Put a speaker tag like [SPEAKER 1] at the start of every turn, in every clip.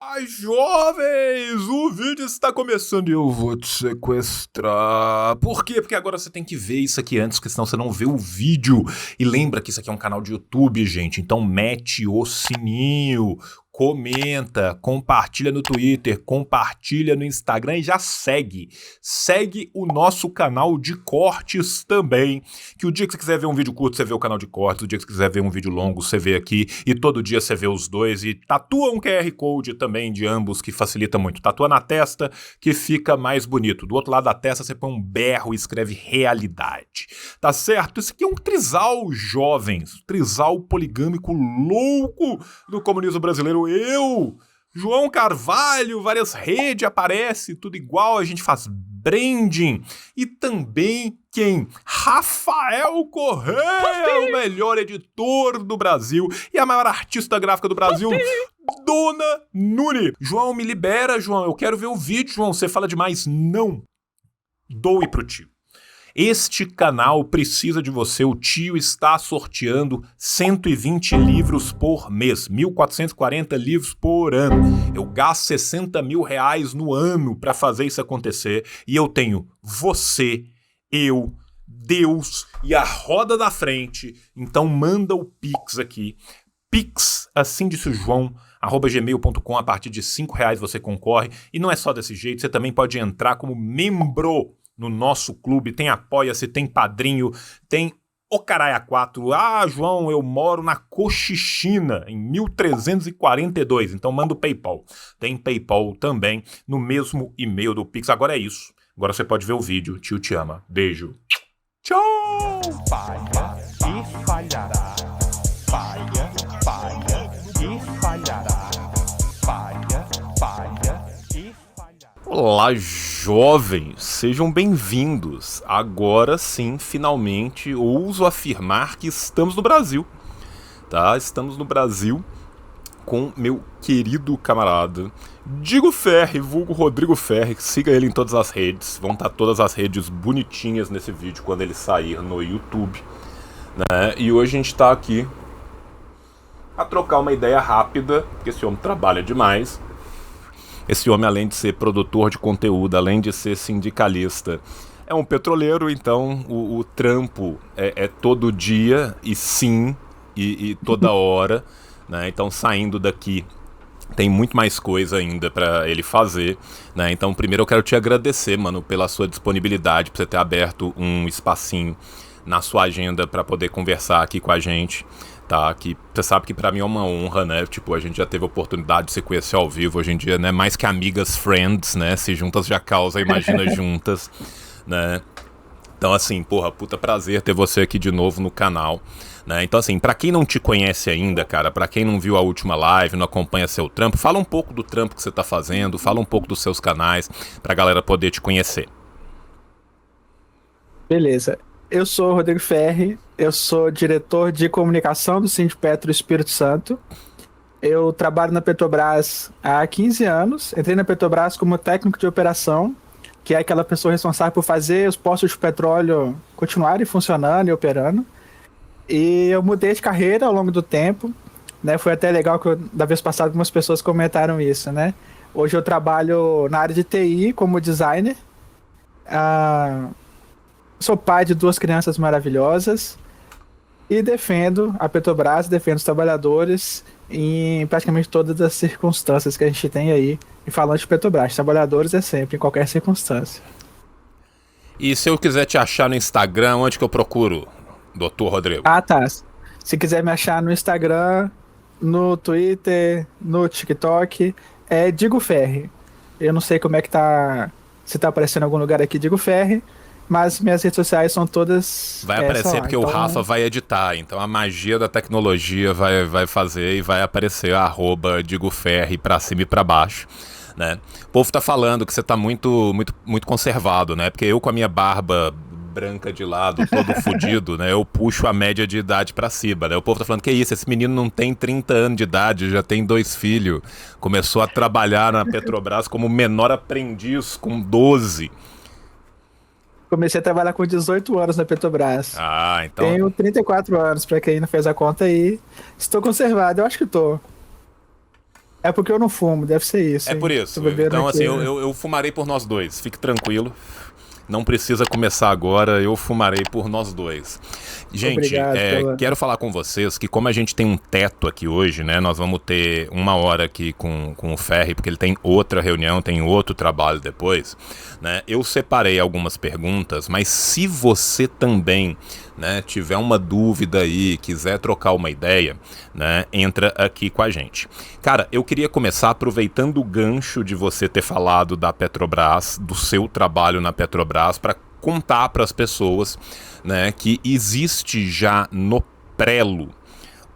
[SPEAKER 1] Ai, jovens, o vídeo está começando e eu vou te sequestrar. Por quê? Porque agora você tem que ver isso aqui antes, porque senão você não vê o vídeo. E lembra que isso aqui é um canal de YouTube, gente, então mete o sininho, comenta, compartilha no Twitter, compartilha no Instagram e já segue. Segue o nosso canal de cortes também, que o dia que você quiser ver um vídeo curto, você vê o canal de cortes, o dia que você quiser ver um vídeo longo, você vê aqui, e todo dia você vê os dois, e tatua um QR Code também de ambos, que facilita muito. Tatua na testa, que fica mais bonito. Do outro lado da testa, você põe um berro e escreve realidade. Tá certo? Esse aqui é um trisal, jovens. Trisal poligâmico louco do comunismo brasileiro. Eu, João Carvalho, várias redes aparece, tudo igual, a gente faz branding. E também quem? Rafael Correia, o melhor editor do Brasil e a maior artista gráfica do Brasil, Dona Nuri. João, me libera, João, eu quero ver o vídeo, João, você fala demais. Não, doe pro tio. Este canal precisa de você. O tio está sorteando 120 livros por mês, 1.440 livros por ano. Eu gasto 60 mil reais no ano para fazer isso acontecer e eu tenho você, eu, Deus e a roda da frente. Então manda o Pix aqui. Pix, assim disse o João, @gmail.com. A partir de R$5 você concorre. E não é só desse jeito, você também pode entrar como membro no nosso clube. Tem Apoia-se, tem Padrinho, tem o Caralho 4. Ah, João, eu moro na Cochichina, em 1342. Então manda o PayPal. Tem PayPal também no mesmo e-mail do Pix. Agora é isso. Agora você pode ver o vídeo. Tio te ama. Beijo. Tchau!
[SPEAKER 2] Falha e falhará. Falha, falha e falhará. Falha, falha e falhará.
[SPEAKER 1] Olá, jovens, sejam bem-vindos. Agora sim, finalmente, ouso afirmar que estamos no Brasil, tá? Estamos no Brasil com meu querido camarada Digo Ferri, vulgo Rodrigo Ferri. Siga ele em todas as redes, vão estar todas as redes bonitinhas nesse vídeo quando ele sair no YouTube, né? E hoje a gente tá aqui a trocar uma ideia rápida, porque esse homem trabalha demais. Esse homem, além de ser produtor de conteúdo, além de ser sindicalista, é um petroleiro, então o trampo é todo dia e sim, e toda hora, né? Então saindo daqui tem muito mais coisa ainda pra ele fazer, né? Então primeiro eu quero te agradecer, mano, pela sua disponibilidade, por você ter aberto um espacinho na sua agenda pra poder conversar aqui com a gente. Tá, que você sabe que pra mim é uma honra, né? Tipo, a gente já teve a oportunidade de se conhecer ao vivo hoje em dia, né? Mais que amigas, friends, né? Se juntas já causa, imagina juntas, né? Então, assim, porra, puta prazer ter você aqui de novo no canal, né? Então, assim, pra quem não te conhece ainda, cara, pra quem não viu a última live, não acompanha seu trampo, fala um pouco do trampo que você tá fazendo, fala um pouco dos seus canais, pra galera poder te conhecer.
[SPEAKER 3] Beleza. Eu sou o Rodrigo Ferri, eu sou diretor de comunicação do Sindipetro Espírito Santo. Eu trabalho na Petrobras há 15 anos. Entrei na Petrobras como técnico de operação, que é aquela pessoa responsável por fazer os postos de petróleo continuarem funcionando e operando. E eu mudei de carreira ao longo do tempo, né? Foi até legal que da vez passada algumas pessoas comentaram isso, né? Hoje eu trabalho na área de TI como designer. Sou pai de 2 crianças maravilhosas e defendo a Petrobras, defendo os trabalhadores em praticamente todas as circunstâncias que a gente tem aí. E falando de Petrobras, trabalhadores é sempre, em qualquer circunstância.
[SPEAKER 1] E se eu quiser te achar no Instagram, onde que eu procuro, doutor Rodrigo?
[SPEAKER 3] Ah, tá. Se quiser me achar no Instagram, no Twitter, no TikTok, é Digo Ferri. Eu não sei como é que tá, se tá aparecendo em algum lugar aqui Digo Ferri, mas minhas redes sociais são todas...
[SPEAKER 1] Vai aparecer
[SPEAKER 3] lá.
[SPEAKER 1] porque o Rafa vai editar, então a magia da tecnologia vai fazer e vai aparecer a @DigoFerri pra cima e pra baixo, né? O povo tá falando que você tá muito conservado, né? Porque eu com a minha barba branca de lado, todo fudido, né? Eu puxo a média de idade pra cima, né? O povo tá falando que isso, esse menino não tem 30 anos de idade, já tem 2 filhos, começou a trabalhar na Petrobras como menor aprendiz com 12.
[SPEAKER 3] Comecei a trabalhar com 18 anos na Petrobras.
[SPEAKER 1] Ah, então...
[SPEAKER 3] Tenho 34 anos, pra quem não fez a conta aí. Estou conservado, eu acho que tô. É porque eu não fumo, deve ser isso,
[SPEAKER 1] É
[SPEAKER 3] hein?
[SPEAKER 1] por
[SPEAKER 3] Tô
[SPEAKER 1] isso.
[SPEAKER 3] bebendo
[SPEAKER 1] Então,
[SPEAKER 3] aqui,
[SPEAKER 1] assim,
[SPEAKER 3] né?
[SPEAKER 1] eu fumarei por nós dois. Fique tranquilo. Não precisa começar agora, eu fumarei por nós dois. Gente,
[SPEAKER 3] Obrigado pela.
[SPEAKER 1] quero falar com vocês que como a gente tem um teto aqui hoje, né? Nós vamos ter 1 hora aqui com o Ferri, porque ele tem outra reunião, tem outro trabalho depois, né? Eu separei algumas perguntas, mas se você também, né, tiver uma dúvida aí, quiser trocar uma ideia, né, entra aqui com a gente. Cara, eu queria começar aproveitando o gancho de você ter falado da Petrobras, do seu trabalho na Petrobras, para contar para as pessoas, né, que existe já no Prelo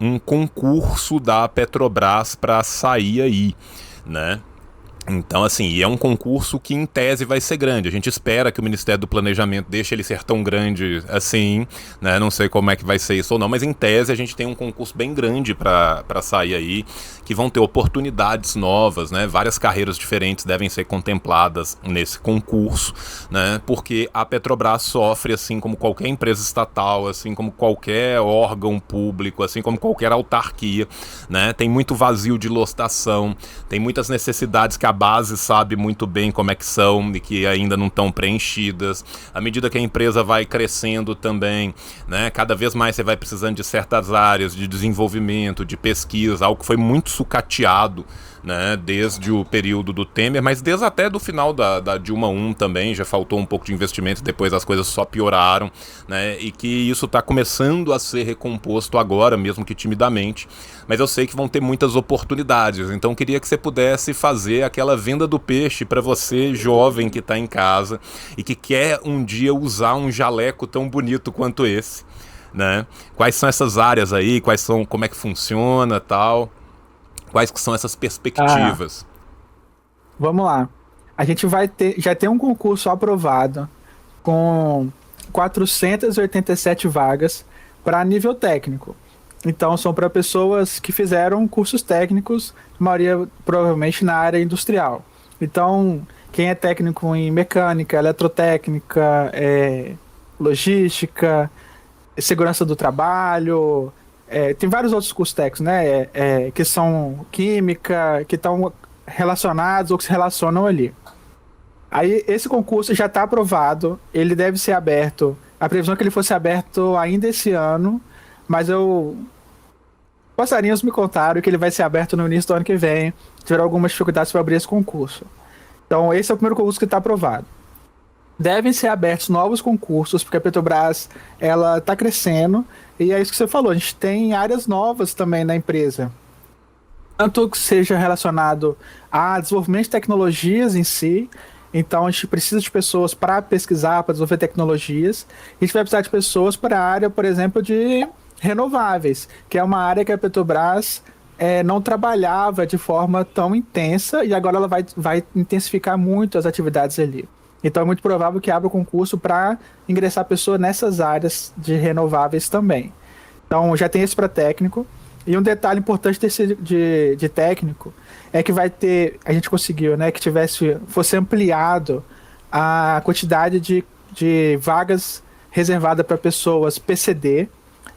[SPEAKER 1] um concurso da Petrobras para sair aí, né? Então, assim, e é um concurso que em tese vai ser grande. A gente espera que o Ministério do Planejamento deixe ele ser tão grande assim, né? Não sei como é que vai ser isso ou não, mas em tese a gente tem um concurso bem grande para sair aí, que vão ter oportunidades novas, né? Várias carreiras diferentes devem ser contempladas nesse concurso, né? Porque a Petrobras sofre, assim como qualquer empresa estatal, assim como qualquer órgão público, assim como qualquer autarquia, né? Tem muito vazio de licitação, tem muitas necessidades que a base sabe muito bem como é que são e que ainda não estão preenchidas. À medida que a empresa vai crescendo também, né, cada vez mais você vai precisando de certas áreas de desenvolvimento, de pesquisa, algo que foi muito sucateado, né, desde o período do Temer, mas desde até do final da Dilma 1 também, já faltou um pouco de investimento, depois as coisas só pioraram, né, e que isso está começando a ser recomposto agora, mesmo que timidamente, mas eu sei que vão ter muitas oportunidades, então queria que você pudesse fazer aquela venda do peixe para você, jovem que está em casa e que quer um dia usar um jaleco tão bonito quanto esse, né? Quais são essas áreas aí, como é que funciona, tal? Quais que são essas
[SPEAKER 3] Ah,
[SPEAKER 1] perspectivas?
[SPEAKER 3] vamos lá. A gente vai ter, já tem um concurso aprovado com 487 vagas para nível técnico. Então, são para pessoas que fizeram cursos técnicos, a maioria provavelmente na área industrial. Então, quem é técnico em mecânica, eletrotécnica, logística, segurança do trabalho, tem vários outros cursos técnicos, né? Que são química, que estão relacionados ou que se relacionam ali. Aí, esse concurso já está aprovado, ele deve ser aberto. A previsão é que ele fosse aberto ainda esse ano, mas passarinhos me contaram que ele vai ser aberto no início do ano que vem. Tiveram algumas dificuldades para abrir esse concurso. Então, esse é o primeiro concurso que está aprovado. Devem ser abertos novos concursos, porque a Petrobras ela está crescendo, e é isso que você falou, a gente tem áreas novas também na empresa. Tanto que seja relacionado a desenvolvimento de tecnologias em si, então a gente precisa de pessoas para pesquisar, para desenvolver tecnologias, a gente vai precisar de pessoas para a área, por exemplo, de renováveis, que é uma área que a Petrobras não trabalhava de forma tão intensa e agora ela vai intensificar muito as atividades ali. Então é muito provável que abra o concurso para ingressar pessoa nessas áreas de renováveis também. Então já tem esse para técnico. E um detalhe importante desse de técnico é que vai ter, a gente conseguiu, né, que fosse ampliado a quantidade de vagas reservada para pessoas PCD.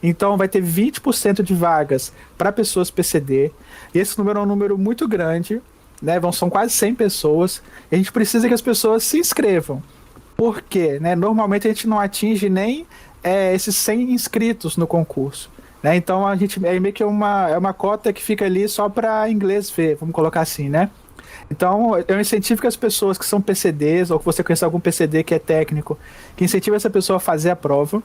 [SPEAKER 3] Então vai ter 20% de vagas para pessoas PCD. E esse número é um número muito grande, né? São quase 100 pessoas. E a gente precisa que as pessoas se inscrevam. Por quê? Né? Normalmente a gente não atinge nem esses 100 inscritos no concurso. Né? Então a gente é meio que uma cota que fica ali só para inglês ver, vamos colocar assim, né? Então eu incentivo que as pessoas que são PCDs, ou que você conhece algum PCD que é técnico, que incentiva essa pessoa a fazer a prova.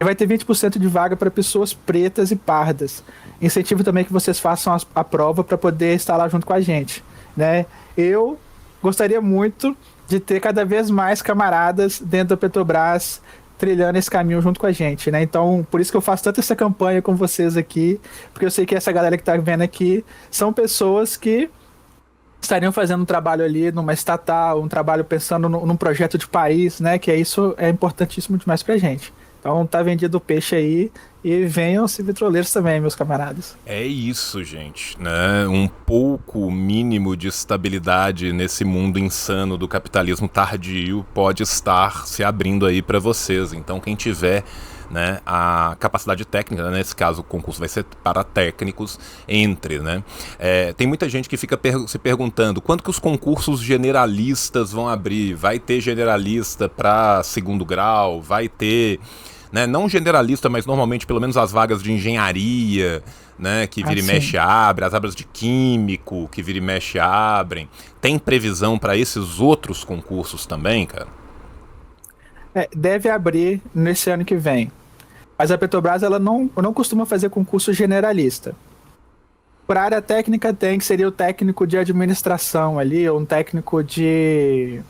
[SPEAKER 3] E vai ter 20% de vaga para pessoas pretas e pardas. Incentivo também que vocês façam a prova para poder estar lá junto com a gente. Né? Eu gostaria muito de ter cada vez mais camaradas dentro da Petrobras trilhando esse caminho junto com a gente, né? Então, por isso que eu faço tanto essa campanha com vocês aqui, porque eu sei que essa galera que tá vendo aqui são pessoas que estariam fazendo um trabalho ali numa estatal, um trabalho pensando num projeto de país, né? Que isso é importantíssimo demais pra gente. Então tá vendido o peixe aí e venham ser vitroleiros também, meus camaradas.
[SPEAKER 1] É isso, gente, né? Um pouco mínimo de estabilidade nesse mundo insano do capitalismo tardio pode estar se abrindo aí para vocês. Então quem tiver, né, a capacidade técnica, né, nesse caso o concurso vai ser para técnicos, entre, né. Tem muita gente que fica se perguntando quando que os concursos generalistas vão abrir, vai ter generalista para segundo grau, vai ter, né, não generalista, mas normalmente pelo menos as vagas de engenharia, né, que vira e mexe abre, as vagas de químico, que vira e mexe abrem. Tem previsão para esses outros concursos também, cara?
[SPEAKER 3] Deve abrir nesse ano que vem. Mas a Petrobras ela não costuma fazer concurso generalista. Para área técnica tem, que seria o técnico de administração ali, ou um técnico de...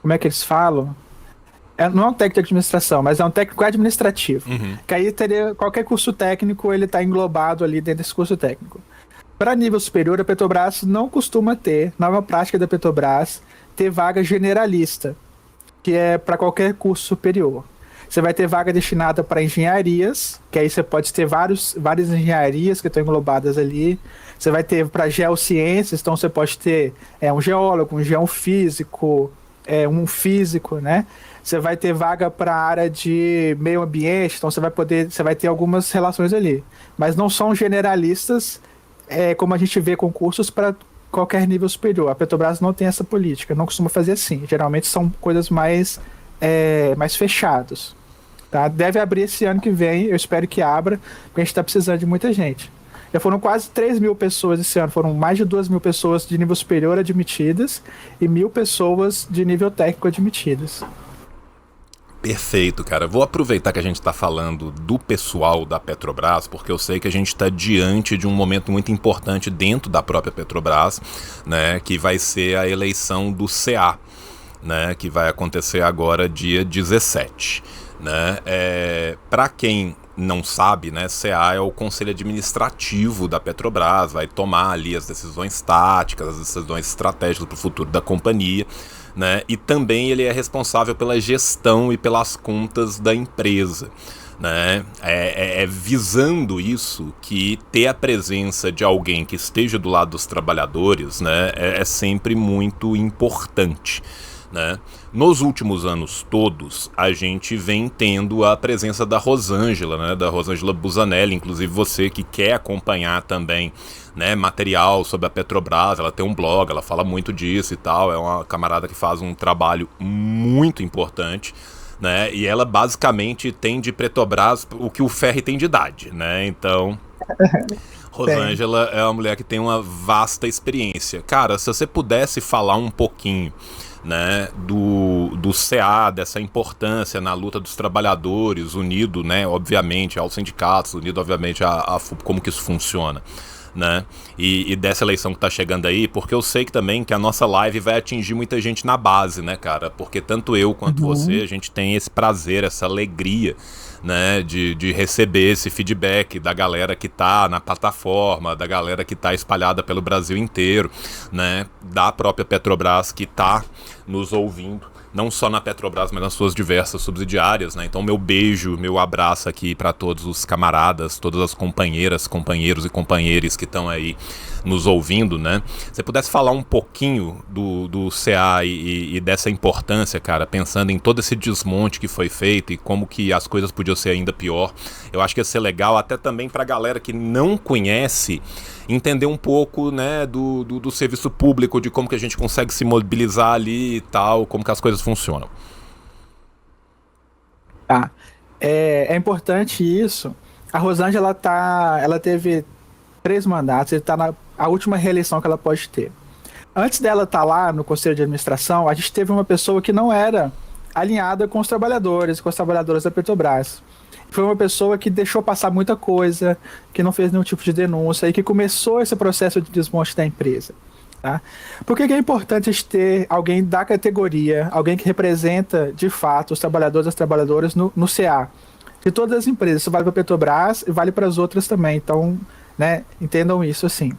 [SPEAKER 3] Como é que eles falam? Não é um técnico de administração, mas é um técnico administrativo. Que aí teria qualquer curso técnico, ele está englobado ali dentro desse curso técnico. Para nível superior, a Petrobras não costuma ter, na nova prática da Petrobras, ter vaga generalista, que é para qualquer curso superior. Você vai ter vaga destinada para engenharias, que aí você pode ter várias engenharias que estão englobadas ali. Você vai ter para geociências, então você pode ter um geólogo, um geofísico, um físico, né? Você vai ter vaga para a área de meio ambiente, então você vai ter algumas relações ali. Mas não são generalistas, como a gente vê concursos para qualquer nível superior. A Petrobras não tem essa política, não costuma fazer assim. Geralmente são coisas mais fechadas. Tá? Deve abrir esse ano que vem, eu espero que abra, porque a gente está precisando de muita gente. Já foram quase 3 mil pessoas esse ano, foram mais de 2 mil pessoas de nível superior admitidas e 1.000 pessoas de nível técnico admitidas.
[SPEAKER 1] Perfeito, cara. Vou aproveitar que a gente está falando do pessoal da Petrobras, porque eu sei que a gente está diante de um momento muito importante dentro da própria Petrobras, né, que vai ser a eleição do CA, né, que vai acontecer agora dia 17. Né? Para quem não sabe, né, CA é o Conselho Administrativo da Petrobras, vai tomar ali as decisões táticas, as decisões estratégicas para o futuro da companhia, né? E também ele é responsável pela gestão e pelas contas da empresa. Né? Visando isso que ter a presença de alguém que esteja do lado dos trabalhadores, né, é sempre muito importante. Né? Nos últimos anos todos, a gente vem tendo a presença da Rosângela, né? Da Rosângela Busanelli, inclusive você que quer acompanhar também, né, material sobre a Petrobras, ela tem um blog, ela fala muito disso e tal, é uma camarada que faz um trabalho muito importante, né? E ela basicamente tem de Petrobras o que o Ferri tem de idade, né? Então... Rosângela é uma mulher que tem uma vasta experiência. Cara, se você pudesse falar um pouquinho, né, do CA, dessa importância na luta dos trabalhadores, unido, né, obviamente, aos sindicatos, unido, obviamente, a como que isso funciona, né, e dessa eleição que tá chegando aí, porque eu sei que também que a nossa live vai atingir muita gente na base, né, cara, porque tanto eu quanto você, a gente tem esse prazer, essa alegria, né, de receber esse feedback da galera que tá na plataforma, da galera que tá espalhada pelo Brasil inteiro, né, da própria Petrobras que tá nos ouvindo, não só na Petrobras, mas nas suas diversas subsidiárias, né? Então meu beijo, meu abraço aqui para todos os camaradas, todas as companheiras, companheiros e companheiras que estão aí nos ouvindo, né? Se você pudesse falar um pouquinho do CA e dessa importância, cara, pensando em todo esse desmonte que foi feito e como que as coisas podiam ser ainda pior, eu acho que ia ser legal até também pra galera que não conhece entender um pouco, né, do serviço público, de como que a gente consegue se mobilizar ali e tal, como que as coisas funcionam.
[SPEAKER 3] Tá. É importante isso. A Rosângela ela teve 3 mandatos, está na a última reeleição que ela pode ter. Antes dela estar lá no Conselho de Administração, a gente teve uma pessoa que não era alinhada com os trabalhadores, com as trabalhadoras da Petrobras. Foi uma pessoa que deixou passar muita coisa, que não fez nenhum tipo de denúncia e que começou esse processo de desmonte da empresa. Tá? Por que é importante a gente ter alguém da categoria, alguém que representa de fato os trabalhadores e as trabalhadoras no CA? De todas as empresas, isso vale para a Petrobras e vale para as outras também, então, né, entendam isso assim.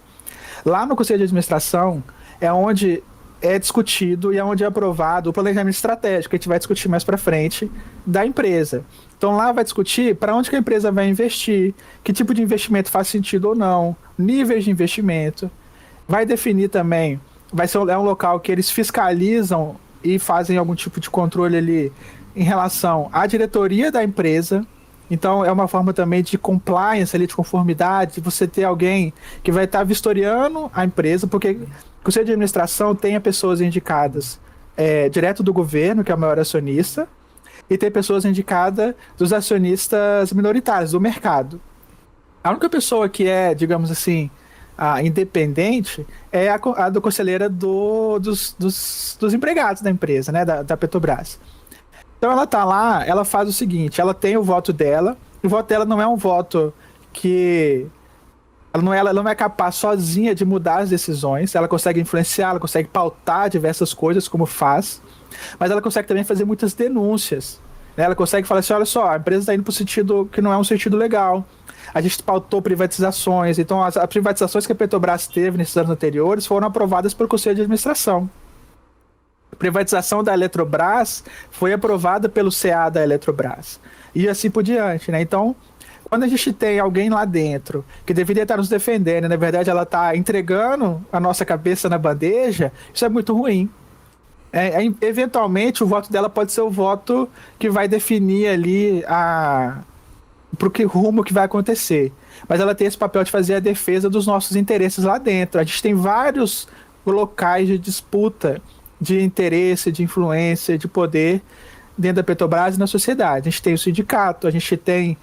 [SPEAKER 3] Lá no Conselho de Administração é onde é discutido e é onde é aprovado o planejamento estratégico, que a gente vai discutir mais para frente, da empresa. Então lá vai discutir para onde que a empresa vai investir, que tipo de investimento faz sentido ou não, níveis de investimento. Vai definir também, é um local que eles fiscalizam e fazem algum tipo de controle ali em relação à diretoria da empresa. Então, é uma forma também de compliance, ali, de conformidade, de você ter alguém que vai estar vistoriando a empresa, porque o conselho de administração tem pessoas indicadas direto do governo, que é o maior acionista, e tem pessoas indicadas dos acionistas minoritários, do mercado. A única pessoa que é, digamos assim, independente é a do conselheira dos empregados da empresa, né, da Petrobras. Então ela tá lá, ela faz o seguinte, ela tem o voto dela, e o voto dela não é um voto que... Ela não é capaz sozinha de mudar as decisões, ela consegue influenciar, ela consegue pautar diversas coisas, como faz, mas ela consegue também fazer muitas denúncias, né? Ela consegue falar assim, olha só, a empresa está indo para um sentido que não é um sentido legal, a gente pautou privatizações, então as privatizações que a Petrobras teve nesses anos anteriores foram aprovadas pelo Conselho de Administração. A privatização da Eletrobras foi aprovada pelo CA da Eletrobras. E assim por diante, né? Então, quando a gente tem alguém lá dentro que deveria estar nos defendendo, na verdade ela está entregando a nossa cabeça na bandeja, isso é muito ruim. Eventualmente, o voto dela pode ser o voto que vai definir ali pro que rumo que vai acontecer. Mas ela tem esse papel de fazer a defesa dos nossos interesses lá dentro. A gente tem vários locais de disputa de interesse, de influência, de poder dentro da Petrobras e na sociedade. A gente tem o sindicato, a gente tem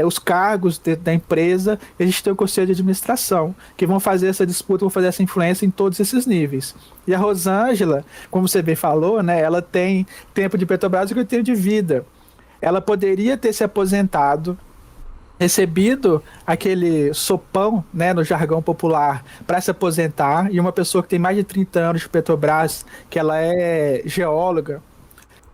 [SPEAKER 3] os cargos da empresa, e a gente tem o conselho de administração, que vão fazer essa disputa, vão fazer essa influência em todos esses níveis. E a Rosângela, como você bem falou, né, ela tem tempo de Petrobras e tempo de vida. Ela poderia ter se aposentado, recebido aquele sopão, né, no jargão popular, para se aposentar, e uma pessoa que tem mais de 30 anos de Petrobras, que ela é geóloga,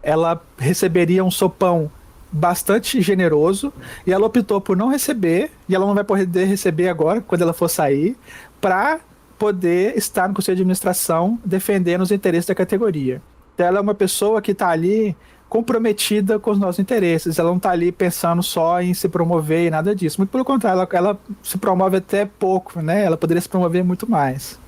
[SPEAKER 3] ela receberia um sopão bastante generoso, e ela optou por não receber, e ela não vai poder receber agora, quando ela for sair, para poder estar no Conselho de Administração defendendo os interesses da categoria. Então ela é uma pessoa que está ali comprometida com os nossos interesses, ela não está ali pensando só em se promover e nada disso, muito pelo contrário, ela se promove até pouco, né? Ela poderia se promover muito mais.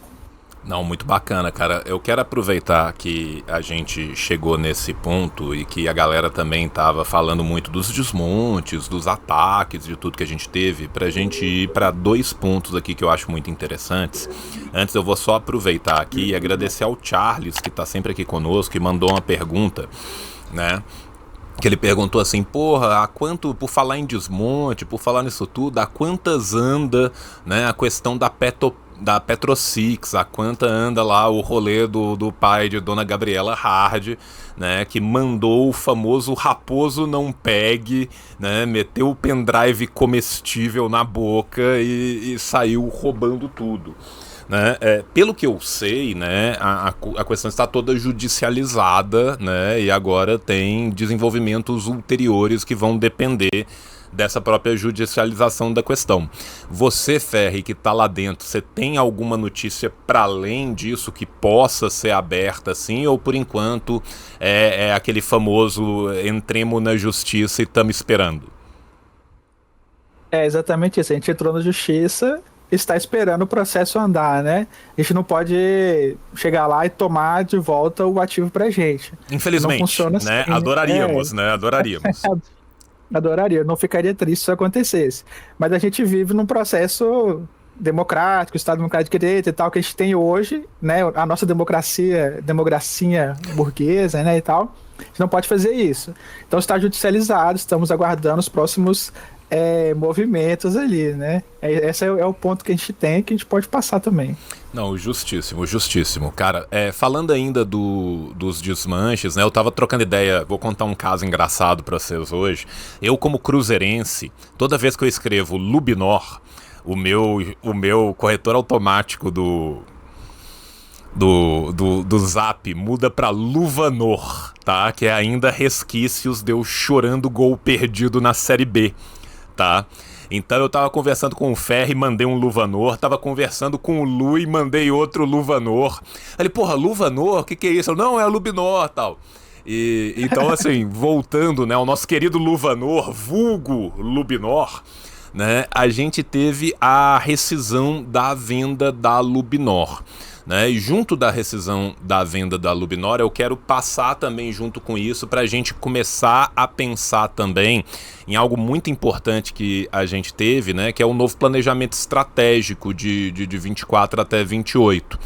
[SPEAKER 1] Não, muito bacana, cara. Eu quero aproveitar que a gente chegou nesse ponto e que a galera também tava falando muito dos desmontes, dos ataques, de tudo que a gente teve, pra gente ir para 2 pontos aqui que eu acho muito interessantes. Antes eu vou só aproveitar aqui e agradecer ao Charles, que tá sempre aqui conosco, e mandou uma pergunta, né? Que ele perguntou assim, porra, por falar em desmonte, por falar nisso tudo, a quantas anda, né, a questão da Petrosix, a quanta anda lá o rolê do pai de Dona Gabriela Hard, né, que mandou o famoso raposo não pegue, né, meteu o pendrive comestível na boca e saiu roubando tudo. Né? Pelo que eu sei, né, a questão está toda judicializada, né, e agora tem desenvolvimentos ulteriores que vão depender dessa própria judicialização da questão. Você, Ferri, que está lá dentro, você tem alguma notícia para além disso que possa ser aberta assim, ou por enquanto é aquele famoso entremos na justiça e estamos esperando?
[SPEAKER 3] É exatamente isso, a gente entrou na justiça, está esperando o processo andar, né? A gente não pode chegar lá e tomar de volta o ativo pra gente.
[SPEAKER 1] Infelizmente,
[SPEAKER 3] não funciona assim,
[SPEAKER 1] né? Adoraríamos, né? Adoraríamos.
[SPEAKER 3] Adoraria, não ficaria triste se isso acontecesse. Mas a gente vive num processo democrático, Estado Democrático de Direito e tal, que a gente tem hoje, né? A nossa democracia burguesa, né, e tal. A gente não pode fazer isso. Então está judicializado, estamos aguardando os próximos movimentos ali, né? Esse é o ponto que a gente tem, que a gente pode passar também.
[SPEAKER 1] Não, justíssimo, justíssimo. Cara, falando ainda dos desmanches, né? Eu tava trocando ideia, vou contar um caso engraçado pra vocês hoje. Eu, como cruzeirense, toda vez que eu escrevo Lubinor, o meu corretor automático do Zap muda pra Luvanor, tá? Que é ainda resquícios de eu chorando gol perdido na Série B, tá? Então eu tava conversando com o Ferri, mandei um Luvanor, tava conversando com o Lu e mandei outro Luvanor. Ele, porra, Luvanor? O que é isso? Eu, não, é Lubinor, tal. E então, assim, voltando, né, ao nosso querido Luvanor, vulgo Lubinor, né, a gente teve a rescisão da venda da Lubinor, né? E junto da rescisão da venda da Lubnor, eu quero passar também junto com isso para a gente começar a pensar também em algo muito importante que a gente teve, né? Que é o novo planejamento estratégico de 24 até 28.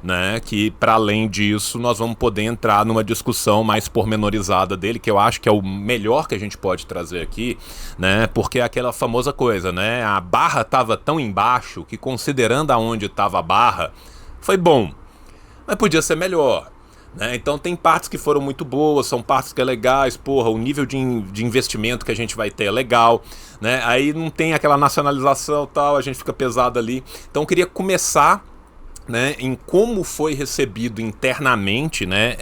[SPEAKER 1] Né, que para além disso nós vamos poder entrar numa discussão mais pormenorizada dele, que eu acho que é o melhor que a gente pode trazer aqui, né, porque é aquela famosa coisa, né, a barra estava tão embaixo que, considerando aonde estava a barra, foi bom, mas podia ser melhor. Né? Então tem partes que foram muito boas, são partes que é legais, porra, o nível de investimento que a gente vai ter é legal, né? Aí não tem aquela nacionalização e tal, a gente fica pesado ali. Então eu queria começar, né, em como foi recebido internamente, né,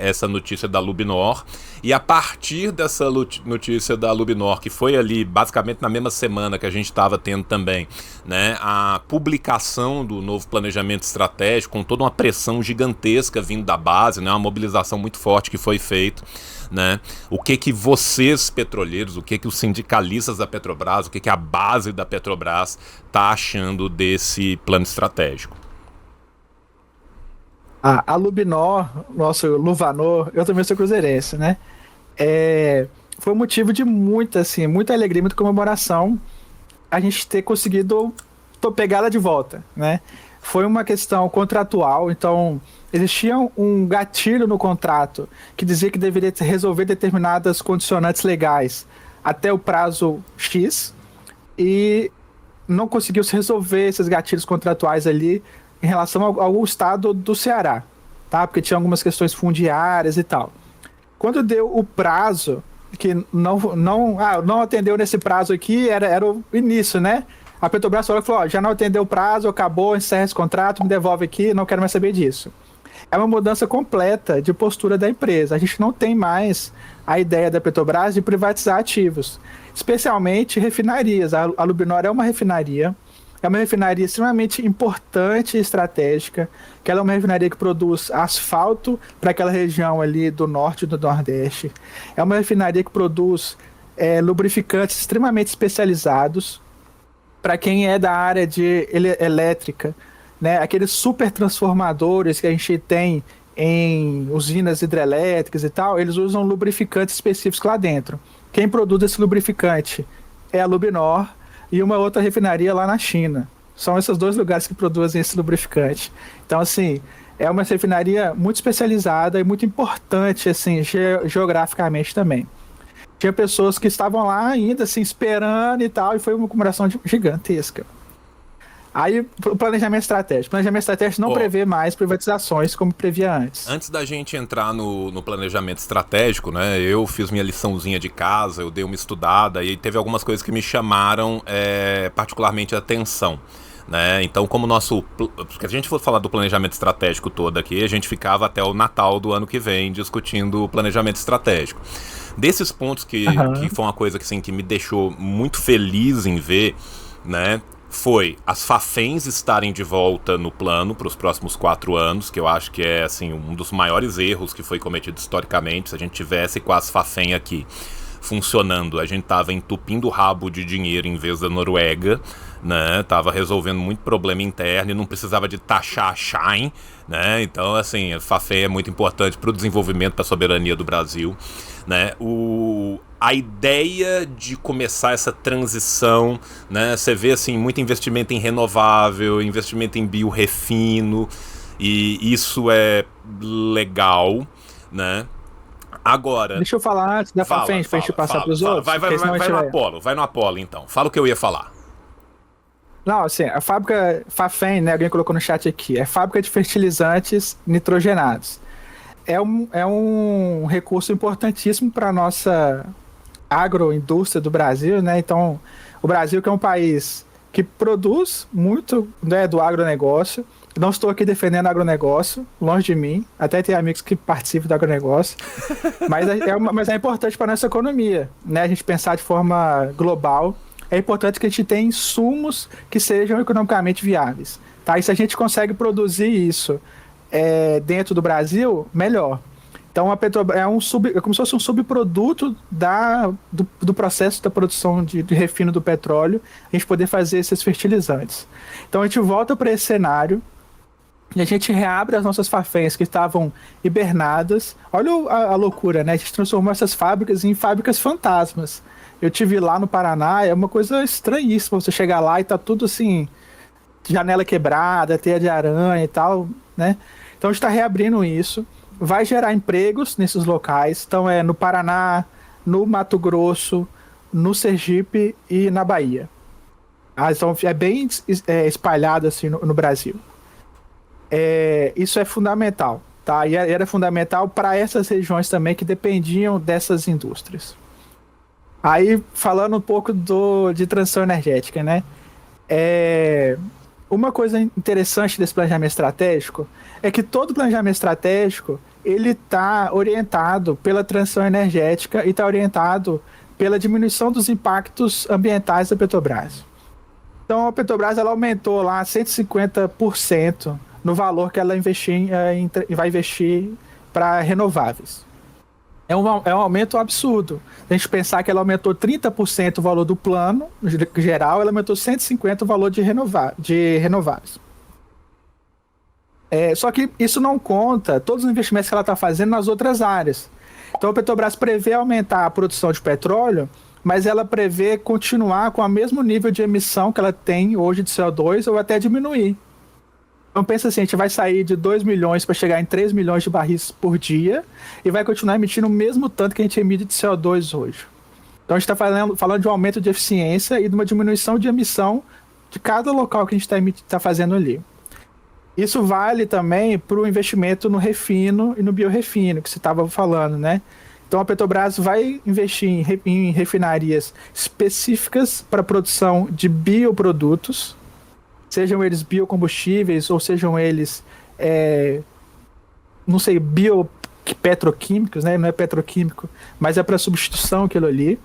[SPEAKER 1] essa notícia da Lubnor, e a partir dessa notícia da Lubnor, que foi ali basicamente na mesma semana que a gente estava tendo também, né, a publicação do novo planejamento estratégico, com toda uma pressão gigantesca vindo da base, né, uma mobilização muito forte que foi feita, né, o que vocês petroleiros, o que os sindicalistas da Petrobras, o que a base da Petrobras está achando desse plano estratégico?
[SPEAKER 3] A Lubnor, nosso Luvanor, eu também sou cruzeirense, né? Foi motivo de muita alegria, muita comemoração a gente ter conseguido pegá-la de volta, né? Foi uma questão contratual, então existia um gatilho no contrato que dizia que deveria resolver determinadas condicionantes legais até o prazo X, e não conseguiu se resolver esses gatilhos contratuais ali em relação ao estado do Ceará, tá? Porque tinha algumas questões fundiárias e tal. Quando deu o prazo, que não atendeu nesse prazo aqui, era o início, né? A Petrobras falou, já não atendeu o prazo, acabou, encerra esse contrato, me devolve aqui, não quero mais saber disso. É uma mudança completa de postura da empresa. A gente não tem mais a ideia da Petrobras de privatizar ativos, especialmente refinarias. A Lubnor é uma refinaria extremamente importante e estratégica, que ela é uma refinaria que produz asfalto para aquela região ali do norte e do nordeste. É uma refinaria que produz lubrificantes extremamente especializados para quem é da área de elétrica, né? Aqueles super transformadores que a gente tem em usinas hidrelétricas e tal, eles usam lubrificantes específicos lá dentro. Quem produz esse lubrificante é a Lubnor e uma outra refinaria lá na China. São esses dois lugares que produzem esse lubrificante. Então, assim, é uma refinaria muito especializada e muito importante, assim, geograficamente também. Tinha pessoas que estavam lá ainda, assim, esperando e tal, e foi uma comemoração gigantesca. Aí, o planejamento estratégico. O planejamento estratégico não prevê mais privatizações como previa antes.
[SPEAKER 1] Antes da gente entrar no planejamento estratégico, né, eu fiz minha liçãozinha de casa, eu dei uma estudada e teve algumas coisas que me chamaram particularmente a atenção. Né? Então, como porque a gente for falar do planejamento estratégico todo aqui, a gente ficava até o Natal do ano que vem discutindo o planejamento estratégico. Desses pontos que foi uma coisa que, assim, que me deixou muito feliz em ver, né, foi as Fafens estarem de volta no plano para os próximos 4 anos, que eu acho que é, assim, um dos maiores erros que foi cometido historicamente. Se a gente tivesse com as Fafem aqui funcionando, a gente tava entupindo o rabo de dinheiro em vez da Noruega, né? Tava resolvendo muito problema interno e não precisava de taxar a Shine, né? Então, assim, a Fafem é muito importante para o desenvolvimento da soberania do Brasil, né? A ideia de começar essa transição, né? Você vê, assim, muito investimento em renovável, investimento em biorefino, e isso é legal, né? Agora...
[SPEAKER 3] Deixa eu falar antes da Fafem, pra gente passar pros outros.
[SPEAKER 1] Vai no Apolo, então. Fala o que eu ia falar.
[SPEAKER 3] Não, assim, a fábrica Fafem, né, alguém colocou no chat aqui, é fábrica de fertilizantes nitrogenados. É um recurso importantíssimo para a nossa agroindústria do Brasil, né? Então, o Brasil, que é um país que produz muito, né, do agronegócio. Não estou aqui defendendo agronegócio, longe de mim. Até tem amigos que participam do agronegócio. mas é importante para a nossa economia, né? A gente pensar de forma global. É importante que a gente tenha insumos que sejam economicamente viáveis. Tá? E se a gente consegue produzir isso dentro do Brasil, melhor. Então a Petrobras é como se fosse um subproduto do processo da produção de refino do petróleo, a gente poder fazer esses fertilizantes. Então a gente volta para esse cenário E a gente reabre as nossas faféns que estavam hibernadas. Olha a loucura, né? A gente transformou essas fábricas em fábricas fantasmas. Eu tive lá no Paraná, é uma coisa estranhíssima você chegar lá e tá tudo assim, janela quebrada, teia de aranha e tal, né? Então a gente está reabrindo isso. Vai gerar empregos nesses locais. Então é no Paraná, no Mato Grosso, no Sergipe e na Bahia. Então é bem espalhado assim no Brasil. Isso é fundamental, tá? E era fundamental para essas regiões também que dependiam dessas indústrias. Aí, falando um pouco de transição energética, né? Uma coisa interessante desse planejamento estratégico é que todo planejamento estratégico ele está orientado pela transição energética e está orientado pela diminuição dos impactos ambientais da Petrobras. Então, a Petrobras ela aumentou lá 150% no valor que ela vai investir para renováveis. É um aumento absurdo. Se a gente pensar que ela aumentou 30% o valor do plano geral, ela aumentou 150% o valor de renováveis. Só que isso não conta todos os investimentos que ela está fazendo nas outras áreas. Então a Petrobras prevê aumentar a produção de petróleo, mas ela prevê continuar com o mesmo nível de emissão que ela tem hoje de CO2 ou até diminuir. Então pensa assim, a gente vai sair de 2 milhões para chegar em 3 milhões de barris por dia e vai continuar emitindo o mesmo tanto que a gente emite de CO2 hoje. Então a gente está falando de um aumento de eficiência e de uma diminuição de emissão de cada local que a gente está fazendo ali. Isso vale também para o investimento no refino e no biorefino, que você estava falando, né? Então a Petrobras vai investir em refinarias específicas para a produção de bioprodutos, sejam eles biocombustíveis ou sejam eles, não sei, biopetroquímicos, né? Não é petroquímico, mas é para substituição aquilo ali.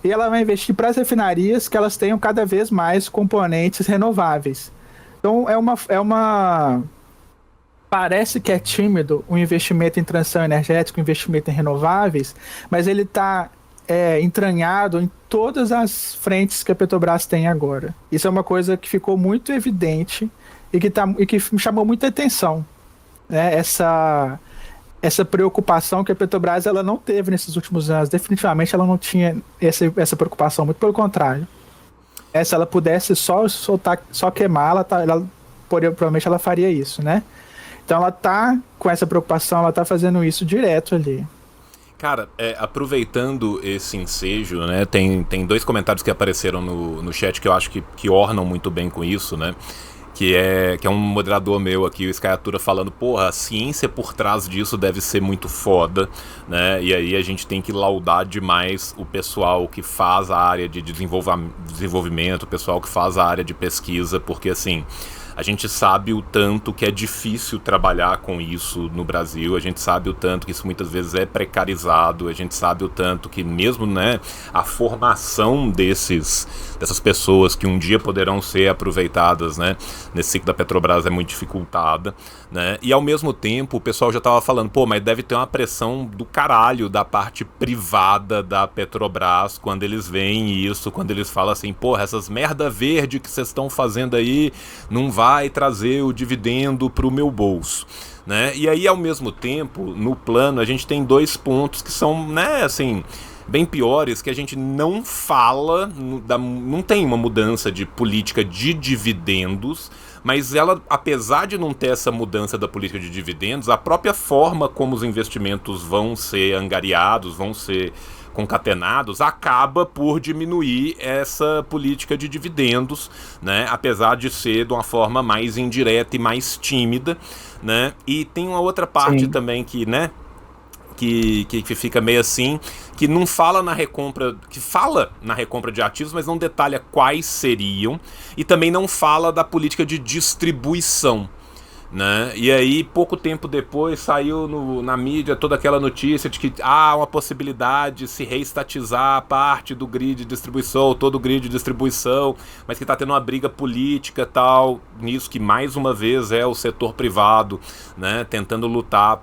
[SPEAKER 3] E ela vai investir para as refinarias que elas tenham cada vez mais componentes renováveis. Então parece que é tímido o investimento em transição energética, o investimento em renováveis, mas ele está entranhado em todas as frentes que a Petrobras tem agora. Isso é uma coisa que ficou muito evidente e que me chamou muita atenção, né? Essa preocupação que a Petrobras ela não teve nesses últimos anos. Definitivamente ela não tinha essa preocupação, muito pelo contrário. Se ela pudesse só queimar, provavelmente ela faria isso, né? Então ela tá com essa preocupação, ela tá fazendo isso direto ali.
[SPEAKER 1] Cara, aproveitando esse ensejo, né, tem 2 comentários que apareceram no chat que eu acho que ornam muito bem com isso, né, que é um moderador meu aqui, o Skyatura, falando, porra, a ciência por trás disso deve ser muito foda, né, e aí a gente tem que laudar demais o pessoal que faz a área de desenvolvimento, o pessoal que faz a área de pesquisa, porque assim... A gente sabe o tanto que é difícil trabalhar com isso no Brasil, a gente sabe o tanto que isso muitas vezes é precarizado, a gente sabe o tanto que mesmo, né, a formação dessas pessoas que um dia poderão ser aproveitadas, né, nesse ciclo da Petrobras é muito dificultada, né, e ao mesmo tempo o pessoal já estava falando, pô, mas deve ter uma pressão do caralho da parte privada da Petrobras quando eles veem isso, quando eles falam assim, porra, essas merda verde que vocês estão fazendo aí não vai trazer o dividendo para o meu bolso, né? E aí, ao mesmo tempo, no plano, a gente tem 2 pontos que são, né, assim, bem piores, que a gente não fala, não tem uma mudança de política de dividendos, mas ela, apesar de não ter essa mudança da política de dividendos, a própria forma como os investimentos vão ser angariados, vão ser concatenados, acaba por diminuir essa política de dividendos, né? Apesar de ser de uma forma mais indireta e mais tímida, né? E tem uma outra parte também que, né, que fica meio assim, que não fala na recompra, que fala na recompra de ativos, mas não detalha quais seriam, e também não fala da política de distribuição, né? E aí, pouco tempo depois, saiu na mídia toda aquela notícia de que há uma possibilidade de se reestatizar parte do grid de distribuição, todo o grid de distribuição, mas que está tendo uma briga política tal, nisso que mais uma vez é o setor privado, né, tentando lutar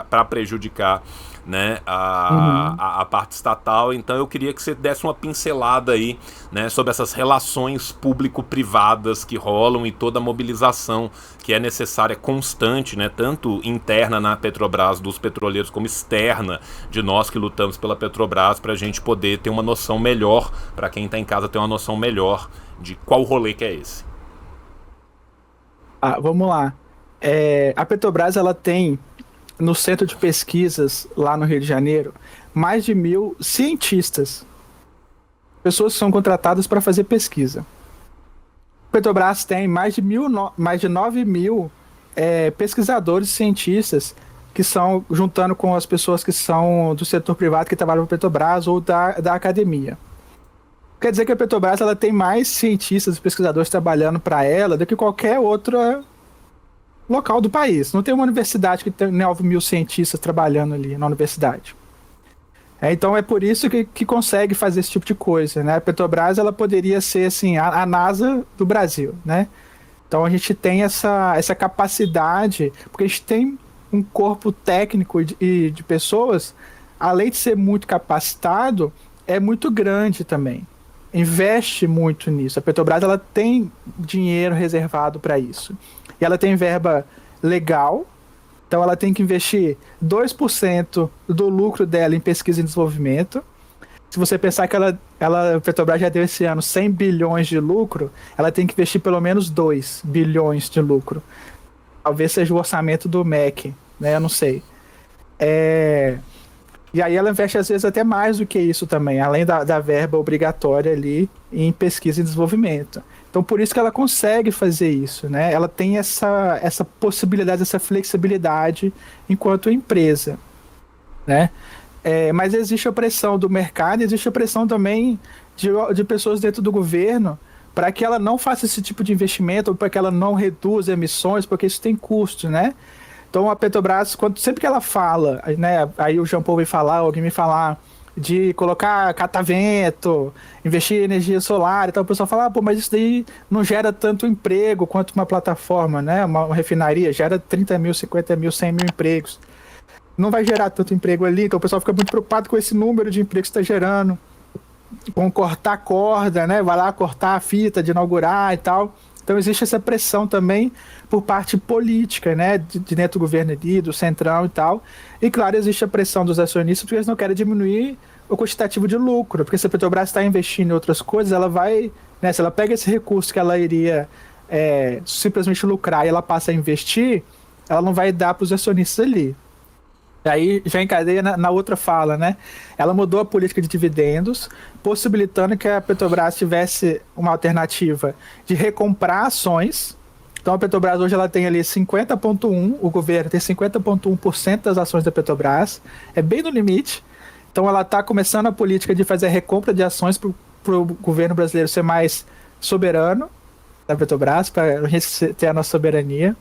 [SPEAKER 1] para prejudicar né, a parte estatal. Então eu queria que você desse uma pincelada aí, né, sobre essas relações público-privadas que rolam e toda a mobilização que é necessária necessária constante, né, tanto interna na Petrobras dos petroleiros como externa de nós que lutamos pela Petrobras, para a gente poder ter uma noção melhor, para quem está em casa ter uma noção melhor de qual rolê que é esse.
[SPEAKER 3] Vamos lá. A Petrobras, ela tem no centro de pesquisas lá no Rio de Janeiro mais de 1.000 cientistas, pessoas que são contratadas para fazer pesquisa. A Petrobras tem mais de 9.000 pesquisadores cientistas que são, juntando com as pessoas que são do setor privado que trabalham para a Petrobras ou da academia. Quer dizer que a Petrobras ela tem mais cientistas e pesquisadores trabalhando para ela do que qualquer outro local do país. Não tem uma universidade que tem 9.000 cientistas trabalhando ali na universidade. Então é por isso que consegue fazer esse tipo de coisa, né? A Petrobras ela poderia ser assim, a NASA do Brasil, né? Então a gente tem essa capacidade, porque a gente tem um corpo técnico de pessoas, além de ser muito capacitado, é muito grande também. Investe muito nisso. A Petrobras ela tem dinheiro reservado para isso. E ela tem verba legal, então ela tem que investir 2% do lucro dela em pesquisa e desenvolvimento. Se você pensar que a Petrobras já deu esse ano 100 bilhões de lucro, ela tem que investir pelo menos 2 bilhões de lucro. Talvez seja o orçamento do MEC, né? Eu não sei. E aí ela investe às vezes até mais do que isso também, além da verba obrigatória ali em pesquisa e desenvolvimento. Então por isso que ela consegue fazer isso, né? Ela tem essa possibilidade, essa flexibilidade enquanto empresa, né? Mas existe a pressão do mercado, existe a pressão também de pessoas dentro do governo para que ela não faça esse tipo de investimento, ou para que ela não reduza emissões, porque isso tem custo, né? Então a Petrobras, sempre que ela fala, né, aí o Jean Paul vem falar, alguém me falar de colocar catavento, investir em energia solar, então o pessoal fala, mas isso daí não gera tanto emprego quanto uma plataforma, né, uma refinaria, gera 30 mil, 50 mil, 100 mil empregos. Não vai gerar tanto emprego ali, então o pessoal fica muito preocupado com esse número de empregos que está gerando, com cortar corda, né, vai lá cortar a fita de inaugurar e tal. Então existe essa pressão também por parte política, né, de dentro do governo ali, do centrão e tal. E claro, existe a pressão dos acionistas porque eles não querem diminuir o quantitativo de lucro, porque se a Petrobras está investindo em outras coisas, ela vai, né, se ela pega esse recurso que ela iria simplesmente lucrar e ela passa a investir, ela não vai dar para os acionistas ali. Aí já encadeia na outra fala, né? Ela mudou a política de dividendos, possibilitando que a Petrobras tivesse uma alternativa de recomprar ações. Então a Petrobras hoje ela tem ali 50,1%, o governo tem 50,1% das ações da Petrobras, é bem no limite. Então ela está começando a política de fazer a recompra de ações para o governo brasileiro ser mais soberano da Petrobras, para a gente ter a nossa soberania.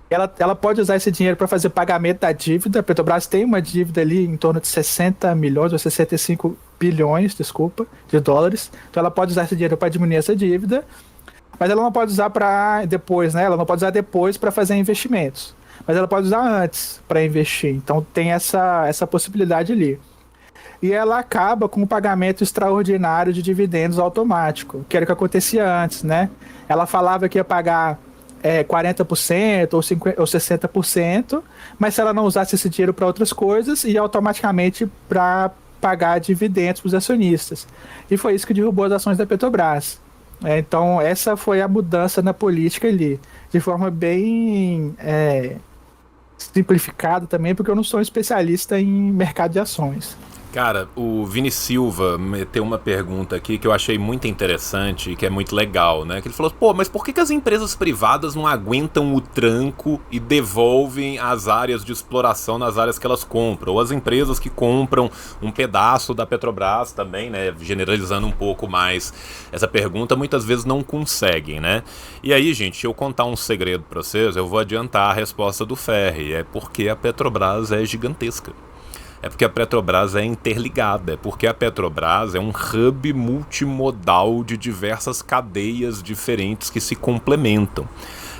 [SPEAKER 3] Ela pode usar esse dinheiro para fazer pagamento da dívida. A Petrobras tem uma dívida ali em torno de 60 milhões ou 65 bilhões, desculpa, de dólares. Então ela pode usar esse dinheiro para diminuir essa dívida, mas ela não pode usar para depois, né? Ela não pode usar depois para fazer investimentos, mas ela pode usar antes para investir. Então tem essa possibilidade ali. E ela acaba com o pagamento extraordinário de dividendos automático, que era o que acontecia antes, né? Ela falava que ia pagar 40% ou 50%, ou 60%, mas se ela não usasse esse dinheiro para outras coisas, ia automaticamente para pagar dividendos para os acionistas. E foi isso que derrubou as ações da Petrobras. Então essa foi a mudança na política ali, de forma bem simplificada também, porque eu não sou um especialista em mercado de ações.
[SPEAKER 1] Cara, o Vini Silva meteu uma pergunta aqui que eu achei muito interessante e que é muito legal, né? Que ele falou, mas por que as empresas privadas não aguentam o tranco e devolvem as áreas de exploração nas áreas que elas compram? Ou as empresas que compram um pedaço da Petrobras também, né? Generalizando um pouco mais essa pergunta, muitas vezes não conseguem, né? E aí, gente, se eu contar um segredo pra vocês, eu vou adiantar a resposta do Ferri. É porque a Petrobras é gigantesca. É porque a Petrobras é interligada, é porque a Petrobras é um hub multimodal de diversas cadeias diferentes que se complementam.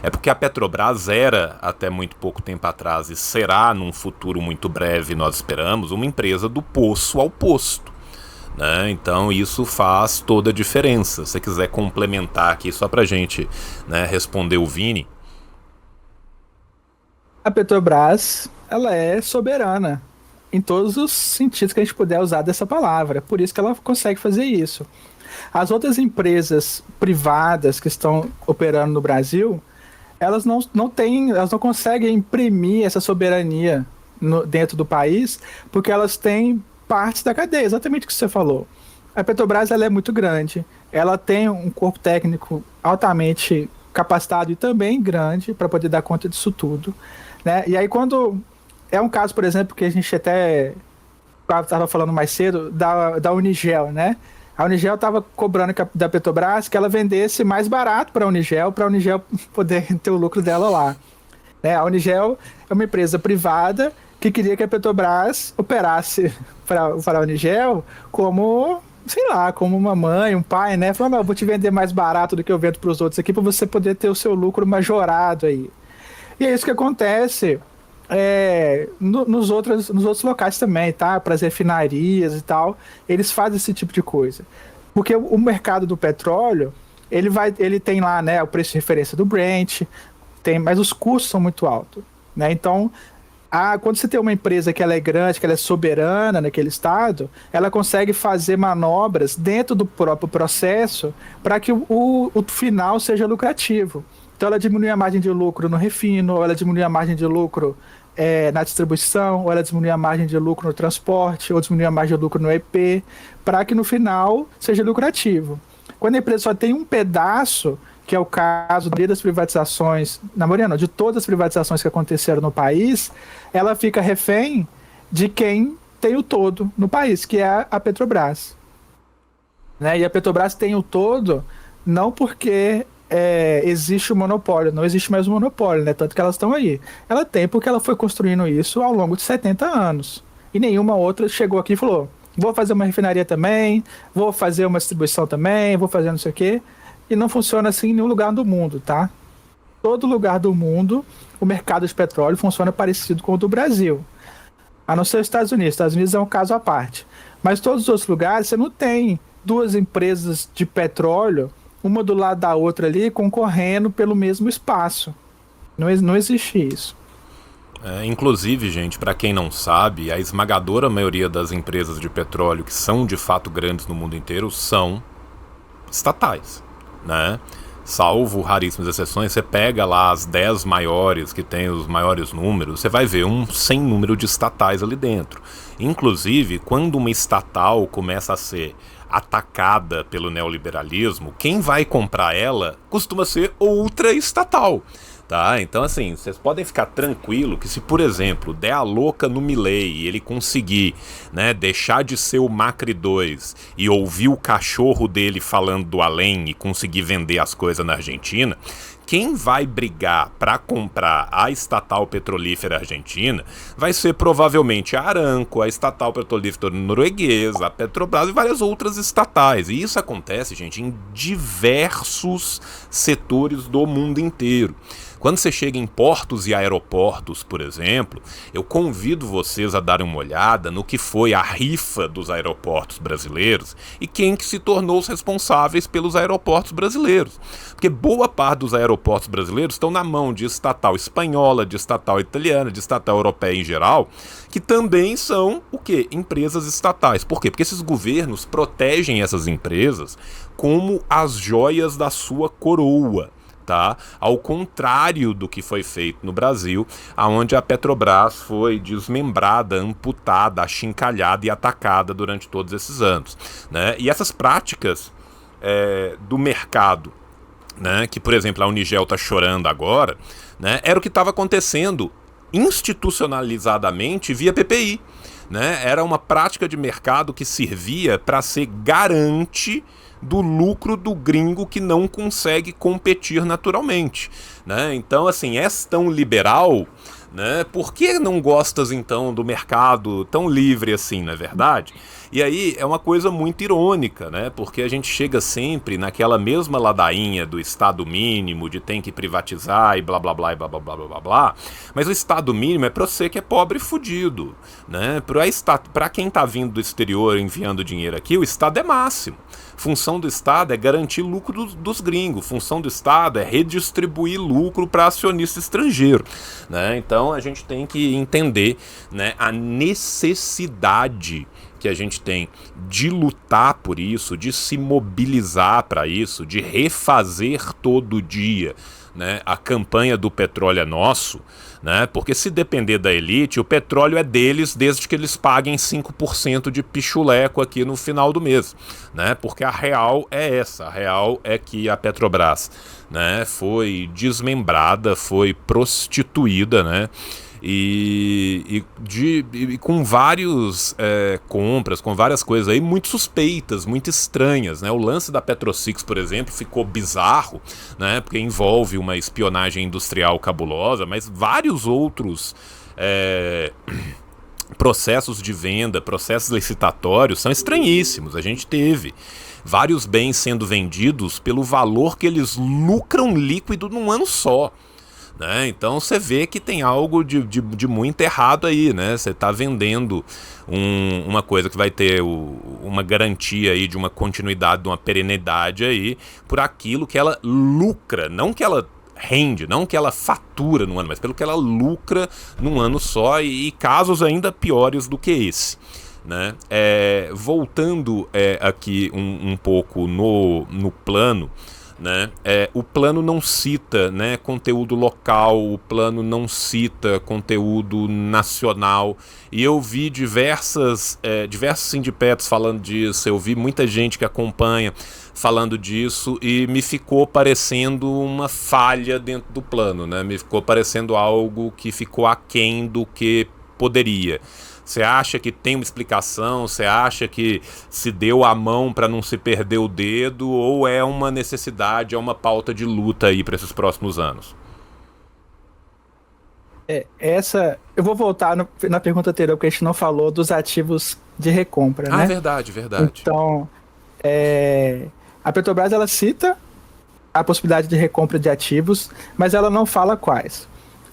[SPEAKER 1] É porque a Petrobras era, até muito pouco tempo atrás, e será num futuro muito breve, nós esperamos, uma empresa do poço ao posto, né? Então isso faz toda a diferença. Se você quiser complementar aqui, só pra gente, né, responder o Vini,
[SPEAKER 3] A Petrobras, ela é soberana em todos os sentidos que a gente puder usar dessa palavra. Por isso que ela consegue fazer isso. As outras empresas privadas que estão operando no Brasil, elas não têm, elas não conseguem imprimir essa soberania dentro do país, porque elas têm partes da cadeia, exatamente o que você falou. A Petrobras, ela é muito grande, ela tem um corpo técnico altamente capacitado e também grande para poder dar conta disso tudo, né? E aí quando é um caso, por exemplo, que a gente até estava falando mais cedo, da Unigel, né? A Unigel estava cobrando da Petrobras que ela vendesse mais barato para a Unigel poder ter o lucro dela lá. Né? A Unigel é uma empresa privada que queria que a Petrobras operasse para a Unigel como, sei lá, como uma mãe, um pai, né? Falando, não, eu vou te vender mais barato do que eu vendo para os outros aqui para você poder ter o seu lucro majorado aí. E é isso que acontece nos outros locais também, tá? Para as refinarias e tal, eles fazem esse tipo de coisa. Porque o mercado do petróleo, ele tem lá, né, o preço de referência do Brent, mas os custos são muito altos, né? Então, quando você tem uma empresa que ela é grande, que ela é soberana naquele estado, ela consegue fazer manobras dentro do próprio processo para que o final seja lucrativo. Então ela diminui a margem de lucro no refino, ou ela diminui a margem de lucro na distribuição, ou ela diminui a margem de lucro no transporte, ou diminui a margem de lucro no EP, para que no final seja lucrativo. Quando a empresa só tem um pedaço, que é o caso das privatizações, na maioria não, de todas as privatizações que aconteceram no país, ela fica refém de quem tem o todo no país, que é a Petrobras. Né? E a Petrobras tem o todo não porque existe o monopólio, não existe mais o monopólio, né? Tanto que elas estão aí. Ela tem porque ela foi construindo isso ao longo de 70 anos. E nenhuma outra chegou aqui e falou, vou fazer uma refinaria também, vou fazer uma distribuição também, vou fazer não sei o quê. E não funciona assim em nenhum lugar do mundo, tá? Todo lugar do mundo, o mercado de petróleo funciona parecido com o do Brasil. A não ser os Estados Unidos. Os Estados Unidos é um caso à parte. Mas todos os outros lugares, você não tem duas empresas de petróleo, uma do lado da outra ali, concorrendo pelo mesmo espaço. Não existe isso.
[SPEAKER 1] Inclusive, gente, para quem não sabe, a esmagadora maioria das empresas de petróleo que são de fato grandes no mundo inteiro são estatais, né? Salvo raríssimas exceções, você pega lá as 10 maiores que tem os maiores números, você vai ver um sem número de estatais ali dentro. Inclusive, quando uma estatal começa a ser atacada pelo neoliberalismo, quem vai comprar ela costuma ser outra estatal. Tá? Então, assim, vocês podem ficar tranquilo que se, por exemplo, der a louca no Milei e ele conseguir, né, deixar de ser o Macri 2 e ouvir o cachorro dele falando do além e conseguir vender as coisas na Argentina, quem vai brigar para comprar a estatal petrolífera argentina vai ser provavelmente a Aramco, a estatal petrolífera norueguesa, a Petrobras e várias outras estatais. E isso acontece, gente, em diversos setores do mundo inteiro. Quando você chega em portos e aeroportos, por exemplo, eu convido vocês a darem uma olhada no que foi a rifa dos aeroportos brasileiros e quem que se tornou os responsáveis pelos aeroportos brasileiros. Porque boa parte dos aeroportos brasileiros estão na mão de estatal espanhola, de estatal italiana, de estatal europeia em geral, que também são o quê? Empresas estatais. Por quê? Porque esses governos protegem essas empresas como as joias da sua coroa. Tá? Ao contrário do que foi feito no Brasil, onde a Petrobras foi desmembrada, amputada, achincalhada e atacada durante todos esses anos, né? E essas práticas do mercado, né, que, por exemplo, a Unigel está chorando agora, né, era o que estava acontecendo institucionalizadamente via PPI. Né? Era uma prática de mercado que servia para ser garante do lucro do gringo que não consegue competir naturalmente, né? Então, assim, és tão liberal, né? Por que não gostas, então, do mercado tão livre assim, não é verdade? E aí é uma coisa muito irônica, né? Porque a gente chega sempre naquela mesma ladainha do Estado mínimo, de tem que privatizar e blá blá blá e blá blá blá blá blá, mas o Estado mínimo é para você que é pobre e fudido, né? Para quem tá vindo do exterior enviando dinheiro aqui, o Estado é máximo. Função do Estado é garantir lucro dos gringos. Função do Estado é redistribuir lucro para acionista estrangeiro, né? Então, Então a gente tem que entender, né, a necessidade que a gente tem de lutar por isso, de se mobilizar para isso, de refazer todo dia, né, a campanha do petróleo é nosso, né, porque se depender da elite, o petróleo é deles desde que eles paguem 5% de pichuleco aqui no final do mês, né, porque a real é essa, a real é que a Petrobras, né, foi desmembrada, foi prostituída, né, e com vários compras, com várias coisas aí muito suspeitas, muito estranhas, né? O lance da Petrosix, por exemplo, ficou bizarro, né? Porque envolve uma espionagem industrial cabulosa, mas vários outros processos de venda, processos licitatórios são estranhíssimos. A gente teve vários bens sendo vendidos pelo valor que eles lucram líquido num ano só. Né? Então você vê que tem algo de muito errado aí, né? Você está vendendo uma coisa que vai ter uma garantia aí de uma continuidade, de uma perenidade aí, por aquilo que ela lucra, não que ela rende, não que ela fatura no ano, mas pelo que ela lucra num ano só, e casos ainda piores do que esse. Né? Voltando aqui um pouco no plano, né? O plano não cita, né, conteúdo local, o plano não cita conteúdo nacional, e eu vi diversos sindipetos falando disso, eu vi muita gente que acompanha falando disso, e me ficou parecendo uma falha dentro do plano, né? Me ficou parecendo algo que ficou aquém do que poderia. Você acha que tem uma explicação? Você acha que se deu a mão para não se perder o dedo? Ou é uma necessidade, é uma pauta de luta aí para esses próximos anos?
[SPEAKER 3] Eu vou voltar na pergunta anterior, porque a gente não falou dos ativos de recompra, né?
[SPEAKER 1] Verdade.
[SPEAKER 3] Então, a Petrobras, ela cita a possibilidade de recompra de ativos, mas ela não fala quais.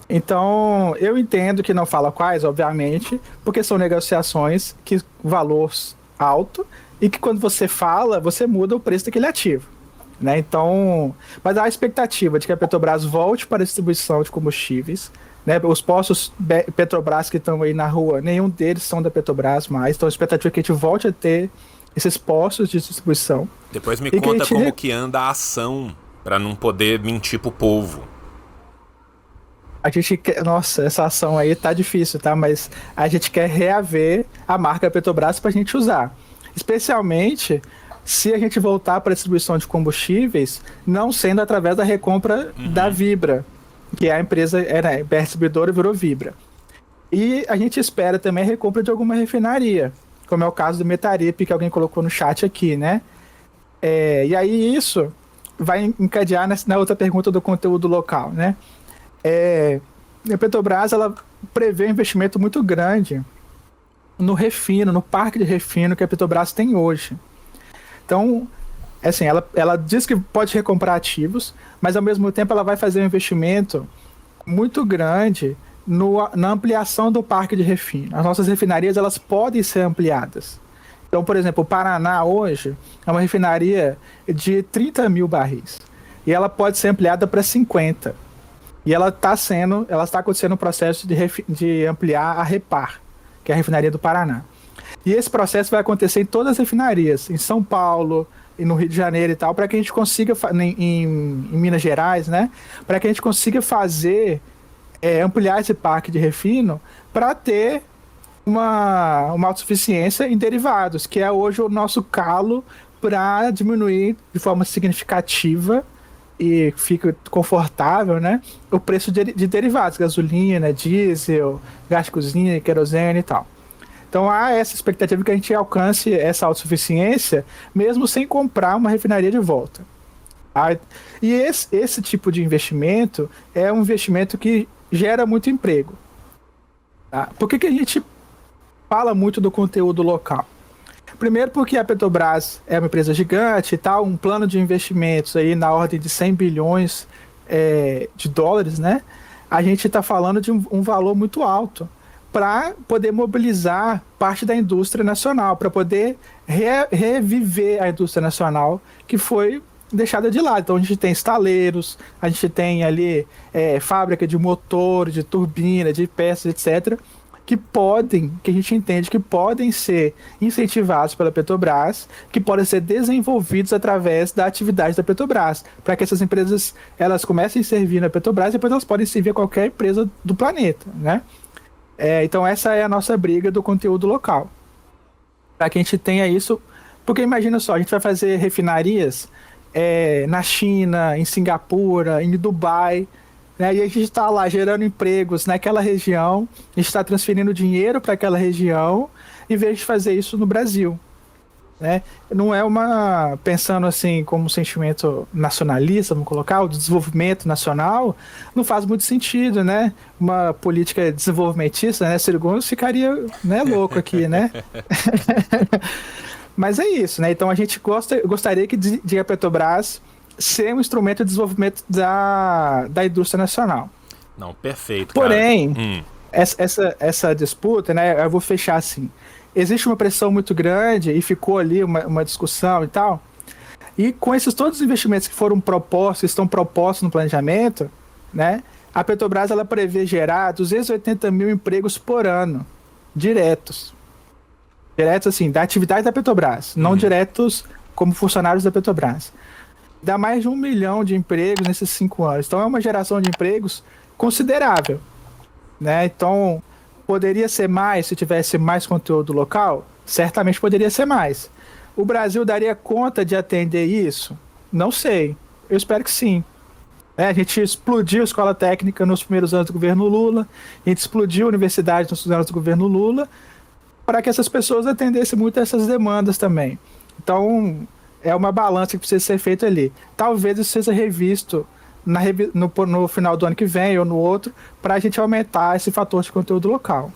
[SPEAKER 3] Então, eu entendo que não fala quais, obviamente, porque são negociações que valor alto, e que quando você fala, você muda o preço daquele ativo, né? Então, mas há a expectativa de que a Petrobras volte para a distribuição de combustíveis, né? Os postos Petrobras que estão aí na rua, nenhum deles são da Petrobras mais, então a expectativa é que a gente volte a ter esses postos de distribuição.
[SPEAKER 1] Depois me conta como que anda a ação, para não poder mentir pro povo.
[SPEAKER 3] A gente quer, nossa, essa ação aí tá difícil, tá? Mas a gente quer reaver a marca Petrobras pra gente usar. Especialmente se a gente voltar para a distribuição de combustíveis, não sendo através da recompra da Vibra, que é a empresa, BR Distribuidora virou Vibra. E a gente espera também a recompra de alguma refinaria, como é o caso do Metarip, que alguém colocou no chat aqui, né? E aí isso vai encadear na outra pergunta do conteúdo local, né? A Petrobras, ela prevê um investimento muito grande no refino, no parque de refino que a Petrobras tem hoje. Então, assim, ela diz que pode recomprar ativos, mas ao mesmo tempo ela vai fazer um investimento muito grande na ampliação do parque de refino. As nossas refinarias, elas podem ser ampliadas. Então, por exemplo, o Paraná hoje é uma refinaria de 30 mil barris, e ela pode ser ampliada para 50. E ela está acontecendo um processo de ampliar a Repar, que é a refinaria do Paraná. E esse processo vai acontecer em todas as refinarias, em São Paulo, e no Rio de Janeiro e tal, para que a gente consiga, em Minas Gerais, né? Para que a gente consiga ampliar esse parque de refino para ter uma autossuficiência em derivados, que é hoje o nosso calo para diminuir de forma significativa e fica confortável, né, o preço de derivados, gasolina, diesel, gás de cozinha, querosene e tal. Então há essa expectativa que a gente alcance essa autossuficiência mesmo sem comprar uma refinaria de volta. E esse tipo de investimento é um investimento que gera muito emprego. Tá? Por que a gente fala muito do conteúdo local? Primeiro porque a Petrobras é uma empresa gigante e tal, um plano de investimentos aí na ordem de 100 bilhões de dólares, né? A gente está falando de um valor muito alto para poder mobilizar parte da indústria nacional, para poder reviver a indústria nacional, que foi deixada de lado. Então a gente tem estaleiros, a gente tem ali fábrica de motor, de turbina, de peças, etc., que a gente entende que podem ser incentivados pela Petrobras, que podem ser desenvolvidos através da atividade da Petrobras, para que essas empresas elas comecem a servir na Petrobras e depois elas podem servir a qualquer empresa do planeta, né? Então essa é a nossa briga do conteúdo local, para que a gente tenha isso, porque imagina só, a gente vai fazer refinarias na China, em Singapura, em Dubai, né? E a gente está lá gerando empregos naquela região, a gente está transferindo dinheiro para aquela região, em vez de fazer isso no Brasil, né? Não é pensando assim como um sentimento nacionalista, vamos colocar, o desenvolvimento nacional, não faz muito sentido, né? Uma política desenvolvimentista, né? Ciro Gomes ficaria, né, louco aqui, né? Mas é isso, né? Então a gente gostaria de a Petrobras ser um instrumento de desenvolvimento da indústria nacional.
[SPEAKER 1] Não, perfeito,
[SPEAKER 3] Porém,
[SPEAKER 1] cara.
[SPEAKER 3] essa disputa, né, eu vou fechar assim, existe uma pressão muito grande e ficou ali uma discussão e tal, e com esses todos os investimentos que foram propostos, estão propostos no planejamento, né, a Petrobras ela prevê gerar 280 mil empregos por ano, diretos assim, da atividade da Petrobras, não diretos como funcionários da Petrobras. Dá mais de 1 milhão de empregos nesses 5 anos. Então é uma geração de empregos considerável, né? Então poderia ser mais se tivesse mais conteúdo local? Certamente poderia ser mais. O Brasil daria conta de atender isso? Não sei. Eu espero que sim. A gente explodiu a escola técnica nos primeiros anos do governo Lula, a gente explodiu a universidade nos anos do governo Lula, para que essas pessoas atendessem muito a essas demandas também. Então é uma balança que precisa ser feita ali. Talvez isso seja revisto no final do ano que vem ou no outro, para a gente aumentar esse fator de conteúdo local.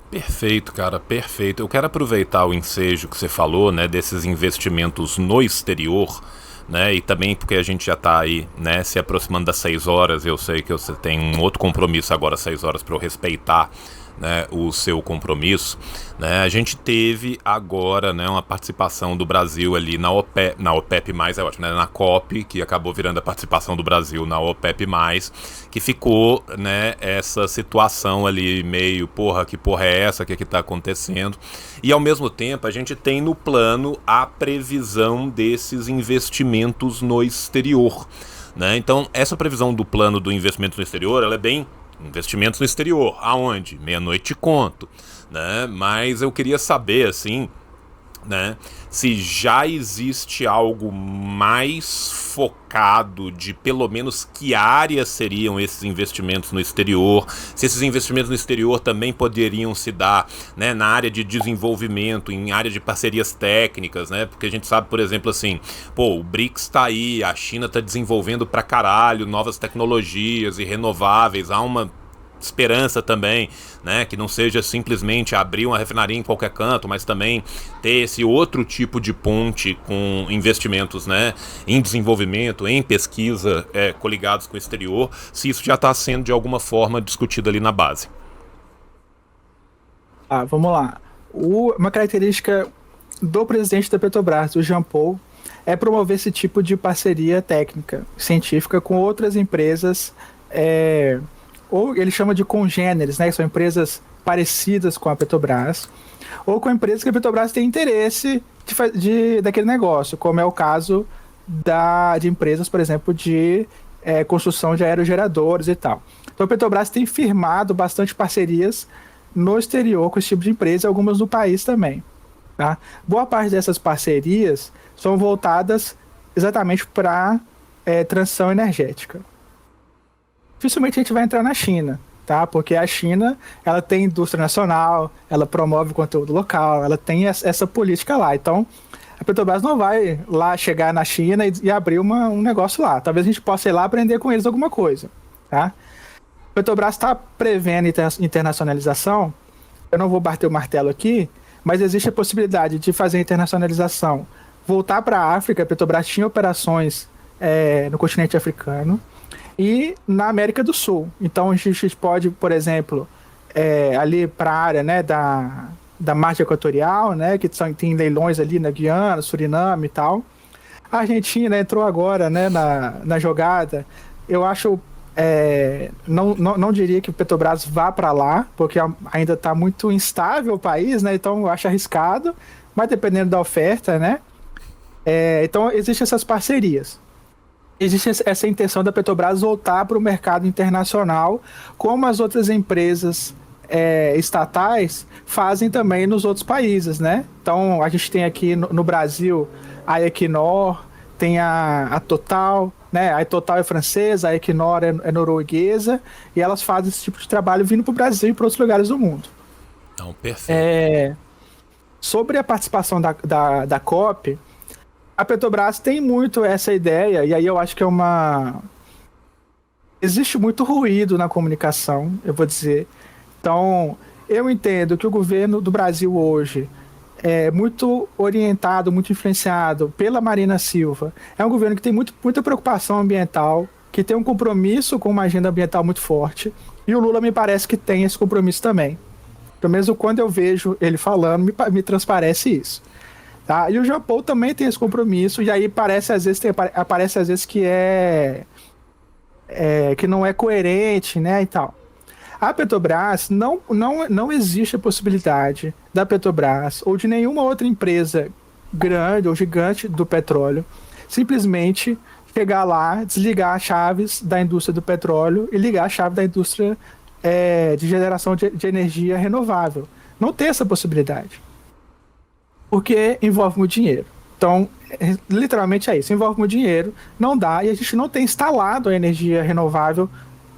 [SPEAKER 1] Perfeito, cara, perfeito. Eu quero aproveitar o ensejo que você falou, né, desses investimentos no exterior, né, e também porque a gente já está aí, né, se aproximando das 6 horas, eu sei que você tem um outro compromisso agora às 6 horas para eu respeitar, né, o seu compromisso, né? A gente teve agora, né, uma participação do Brasil ali na OPEP+, é ótimo, né, na COP, que acabou virando a participação do Brasil na OPEP+, que ficou, né, essa situação ali meio, que porra é essa, que tá acontecendo? E ao mesmo tempo a gente tem no plano a previsão desses investimentos no exterior, né? Então essa previsão do plano do investimento no exterior, ela é bem investimentos no exterior, aonde? Meia-noite conto, né? Mas eu queria saber, assim, né, se já existe algo mais focado de pelo menos que áreas seriam esses investimentos no exterior, se esses investimentos no exterior também poderiam se dar, né, na área de desenvolvimento, em área de parcerias técnicas, né, porque a gente sabe, por exemplo, assim, o BRICS tá aí, a China tá desenvolvendo pra caralho novas tecnologias e renováveis, há uma esperança também, né, que não seja simplesmente abrir uma refinaria em qualquer canto, mas também ter esse outro tipo de ponte com investimentos, né, em desenvolvimento, em pesquisa, coligados com o exterior, se isso já está sendo de alguma forma discutido ali na base.
[SPEAKER 3] Vamos lá. Uma característica do presidente da Petrobras, o Jean Paul, é promover esse tipo de parceria técnica, científica com outras empresas, ou ele chama de congêneres, né, que são empresas parecidas com a Petrobras, ou com empresas que a Petrobras tem interesse daquele negócio, como é o caso de empresas, por exemplo, de construção de aerogeradores e tal. Então a Petrobras tem firmado bastante parcerias no exterior com esse tipo de empresa, algumas no país também. Tá? Boa parte dessas parcerias são voltadas exatamente para transição energética. Dificilmente a gente vai entrar na China, tá? Porque a China, ela tem indústria nacional, ela promove conteúdo local, ela tem essa política lá. Então, a Petrobras não vai lá chegar na China e abrir um negócio lá. Talvez a gente possa ir lá aprender com eles alguma coisa, tá? A Petrobras está prevendo internacionalização. Eu não vou bater o martelo aqui, mas existe a possibilidade de fazer internacionalização. Voltar para a África, a Petrobras tinha operações no continente africano e na América do Sul. Então a gente pode, por exemplo, ali para a área, né, da margem equatorial, né, que tem leilões ali na Guiana, Suriname e tal. A Argentina entrou agora, né, na jogada. Eu acho, não diria que o Petrobras vá para lá, porque ainda está muito instável o país, né? Então eu acho arriscado, mas dependendo da oferta, né? Então existem essas parcerias. Existe essa intenção da Petrobras voltar para o mercado internacional, como as outras empresas estatais fazem também nos outros países, né? Então a gente tem aqui no Brasil a Equinor, tem a Total, né? A Total é francesa, a Equinor é norueguesa, e elas fazem esse tipo de trabalho vindo para o Brasil e para outros lugares do mundo.
[SPEAKER 1] Não, perfeito.
[SPEAKER 3] Sobre a participação da COP, a Petrobras tem muito essa ideia, e aí eu acho que existe muito ruído na comunicação, eu vou dizer. Então, eu entendo que o governo do Brasil hoje é muito orientado, muito influenciado pela Marina Silva. É um governo que tem muita preocupação ambiental, que tem um compromisso com uma agenda ambiental muito forte, e o Lula me parece que tem esse compromisso também. Pelo menos quando eu vejo ele falando, me transparece isso. Tá? E o Jean Paul também tem esse compromisso, e aí aparece às vezes que que não é coerente, né, e tal. A Petrobras, não existe a possibilidade da Petrobras ou de nenhuma outra empresa grande ou gigante do petróleo simplesmente chegar lá, desligar as chaves da indústria do petróleo e ligar a chave da indústria de geração de energia renovável. Não tem essa possibilidade. Porque envolve muito dinheiro. Então, literalmente é isso. Envolve muito dinheiro, não dá, e a gente não tem instalado a energia renovável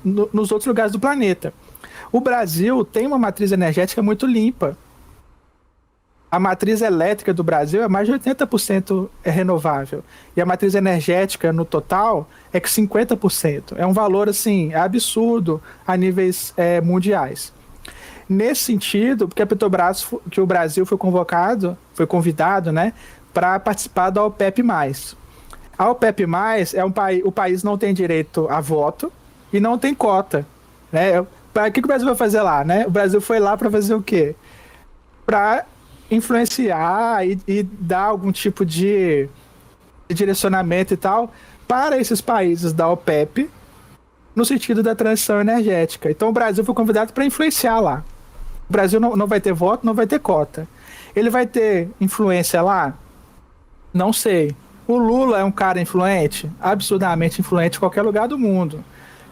[SPEAKER 3] nos outros lugares do planeta. O Brasil tem uma matriz energética muito limpa. A matriz elétrica do Brasil é mais de 80% renovável. E a matriz energética, no total, é que 50%. É um valor, assim, absurdo a níveis mundiais. Nesse sentido, porque a Petrobras, que o Brasil foi convidado, né, para participar da OPEP+. A OPEP+, o país não tem direito a voto e não tem cota, né? O que o Brasil vai fazer lá, né? O Brasil foi lá para fazer o quê? Para influenciar e dar algum tipo de direcionamento e tal para esses países da OPEP no sentido da transição energética. Então o Brasil foi convidado para influenciar lá. O Brasil não vai ter voto, não vai ter cota. Ele vai ter influência lá? Não sei. O Lula é um cara influente? Absurdamente influente em qualquer lugar do mundo.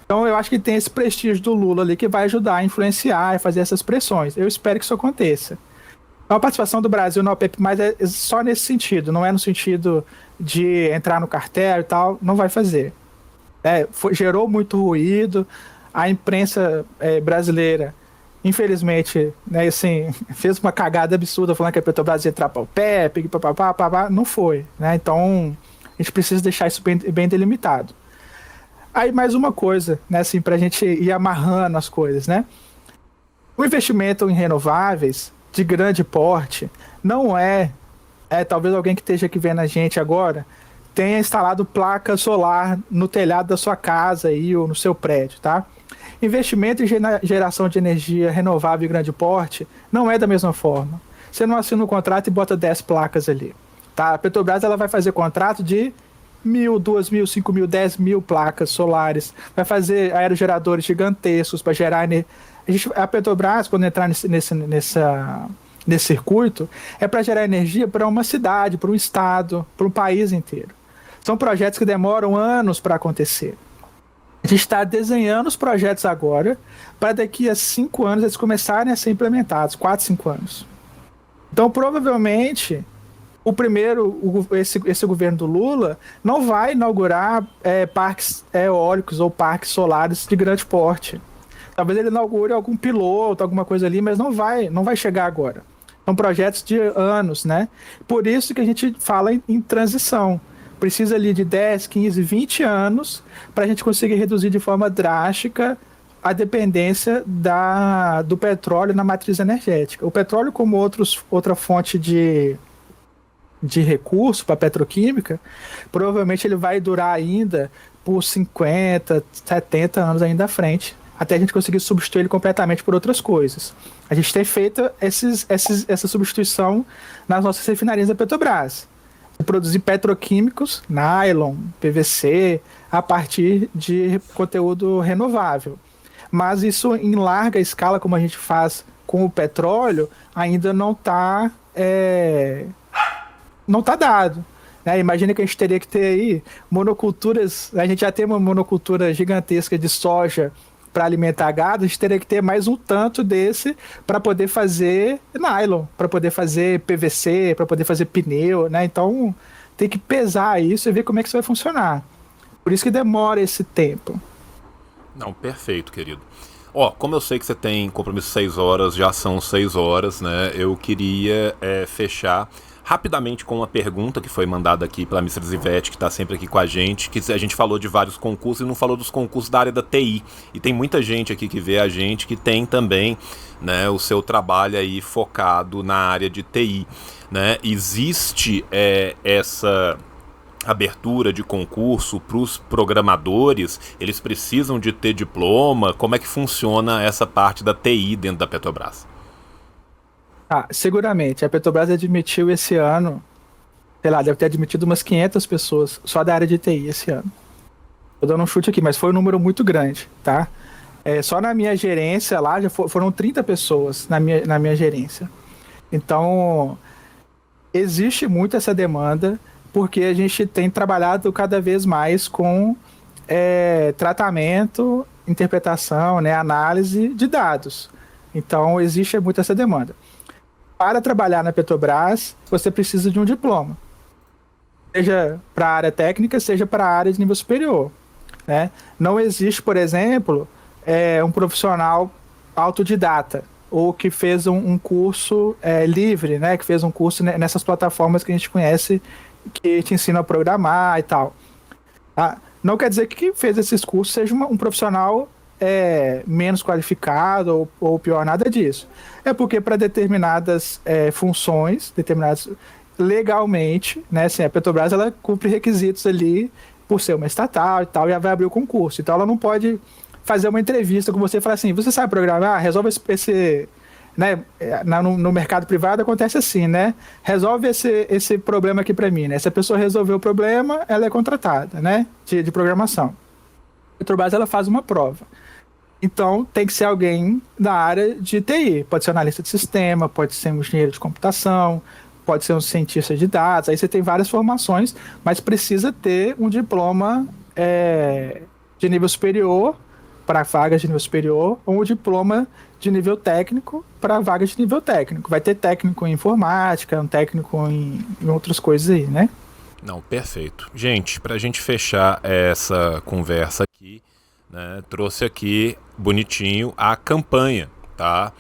[SPEAKER 3] Então eu acho que tem esse prestígio do Lula ali que vai ajudar a influenciar e fazer essas pressões. Eu espero que isso aconteça. Então, a participação do Brasil na OPEP+, é só nesse sentido, não é no sentido de entrar no cartel e tal, não vai fazer. Gerou muito ruído, a imprensa brasileira, infelizmente, né, assim, fez uma cagada absurda falando que a Petrobras ia entrar para o OPEP, não foi. Né? Então, a gente precisa deixar isso bem delimitado. Aí, mais uma coisa, né, assim, para a gente ir amarrando as coisas, né? O investimento em renováveis de grande porte não talvez alguém que esteja aqui vendo a gente agora tenha instalado placa solar no telhado da sua casa aí, ou no seu prédio, tá? Investimento em geração de energia renovável de grande porte não é da mesma forma. Você não assina um contrato e bota 10 placas ali. Tá? A Petrobras ela vai fazer contrato de 1.000, 2.000, 5.000, 10.000 placas solares. Vai fazer aerogeradores gigantescos para gerar energia. A Petrobras, quando entrar nesse circuito, é para gerar energia para uma cidade, para um estado, para um país inteiro. São projetos que demoram anos para acontecer. A gente está desenhando os projetos agora para daqui a 5 anos eles começarem a ser implementados, 4, 5 anos. Então, provavelmente, esse governo do Lula não vai inaugurar parques eólicos ou parques solares de grande porte. Talvez ele inaugure algum piloto, alguma coisa ali, mas não vai chegar agora. São projetos de anos, né? Por isso que a gente fala em transição. Precisa ali de 10, 15, 20 anos para a gente conseguir reduzir de forma drástica a dependência do petróleo na matriz energética. O petróleo, como outra fonte de recurso para a petroquímica, provavelmente ele vai durar ainda por 50, 70 anos ainda à frente, até a gente conseguir substituir ele completamente por outras coisas. A gente tem feito essa substituição nas nossas refinarias da Petrobras. produzir petroquímicos, nylon, PVC, a partir de conteúdo renovável. Mas isso em larga escala, como a gente faz com o petróleo, ainda não está dado. Imagina que a gente teria que ter aí monoculturas, a gente já tem uma monocultura gigantesca de soja para alimentar gado, a gente teria que ter mais um tanto desse para poder fazer nylon, para poder fazer PVC, para poder fazer pneu, né? Então tem que pesar isso e ver como é que isso vai funcionar. Por isso que demora esse tempo.
[SPEAKER 1] Não, perfeito, querido. Ó, como eu sei que você tem compromisso 6 horas, já são 6 horas, né? Eu queria fechar rapidamente com uma pergunta que foi mandada aqui pela Mr. Zivete, que está sempre aqui com a gente, que a gente falou de vários concursos e não falou dos concursos da área da TI. E tem muita gente aqui que vê a gente que tem também, né, o seu trabalho aí focado na área de TI, né? Existe essa abertura de concurso para os programadores? Eles precisam de ter diploma? Como é que funciona essa parte da TI dentro da Petrobras?
[SPEAKER 3] Seguramente. A Petrobras admitiu esse ano, sei lá, deve ter admitido umas 500 pessoas só da área de TI esse ano. Tô dando um chute aqui, mas foi um número muito grande, tá? Só na minha gerência lá, já foram 30 pessoas na minha gerência. Então, existe muito essa demanda, porque a gente tem trabalhado cada vez mais com tratamento, interpretação, né, análise de dados. Então, existe muito essa demanda. Para trabalhar na Petrobras, você precisa de um diploma. Seja para a área técnica, seja para a área de nível superior, né? Não existe, por exemplo, um profissional autodidata, ou que fez um curso livre, né? Que fez um curso nessas plataformas que a gente conhece, que te ensina a programar e tal. Não quer dizer que quem fez esses cursos seja um profissional menos qualificado ou pior, nada disso. É porque para determinadas funções, legalmente, né, assim, a Petrobras ela cumpre requisitos ali por ser uma estatal e tal, e ela vai abrir o concurso. Então ela não pode fazer uma entrevista com você e falar assim, você sabe programar? Resolve esse né, no mercado privado acontece assim, né? Resolve esse problema aqui para mim, né? Se a pessoa resolver o problema, ela é contratada, né? De programação. A Petrobras ela faz uma prova. Então, tem que ser alguém da área de TI. Pode ser um analista de sistema, pode ser um engenheiro de computação, pode ser um cientista de dados. Aí você tem várias formações, mas precisa ter um diploma de nível superior para vagas de nível superior ou um diploma de nível técnico para vagas de nível técnico. Vai ter técnico em informática, um técnico em outras coisas aí, né?
[SPEAKER 1] Não, perfeito. Gente, para a gente fechar essa conversa aqui, né, trouxe aqui bonitinho a campanha, tá,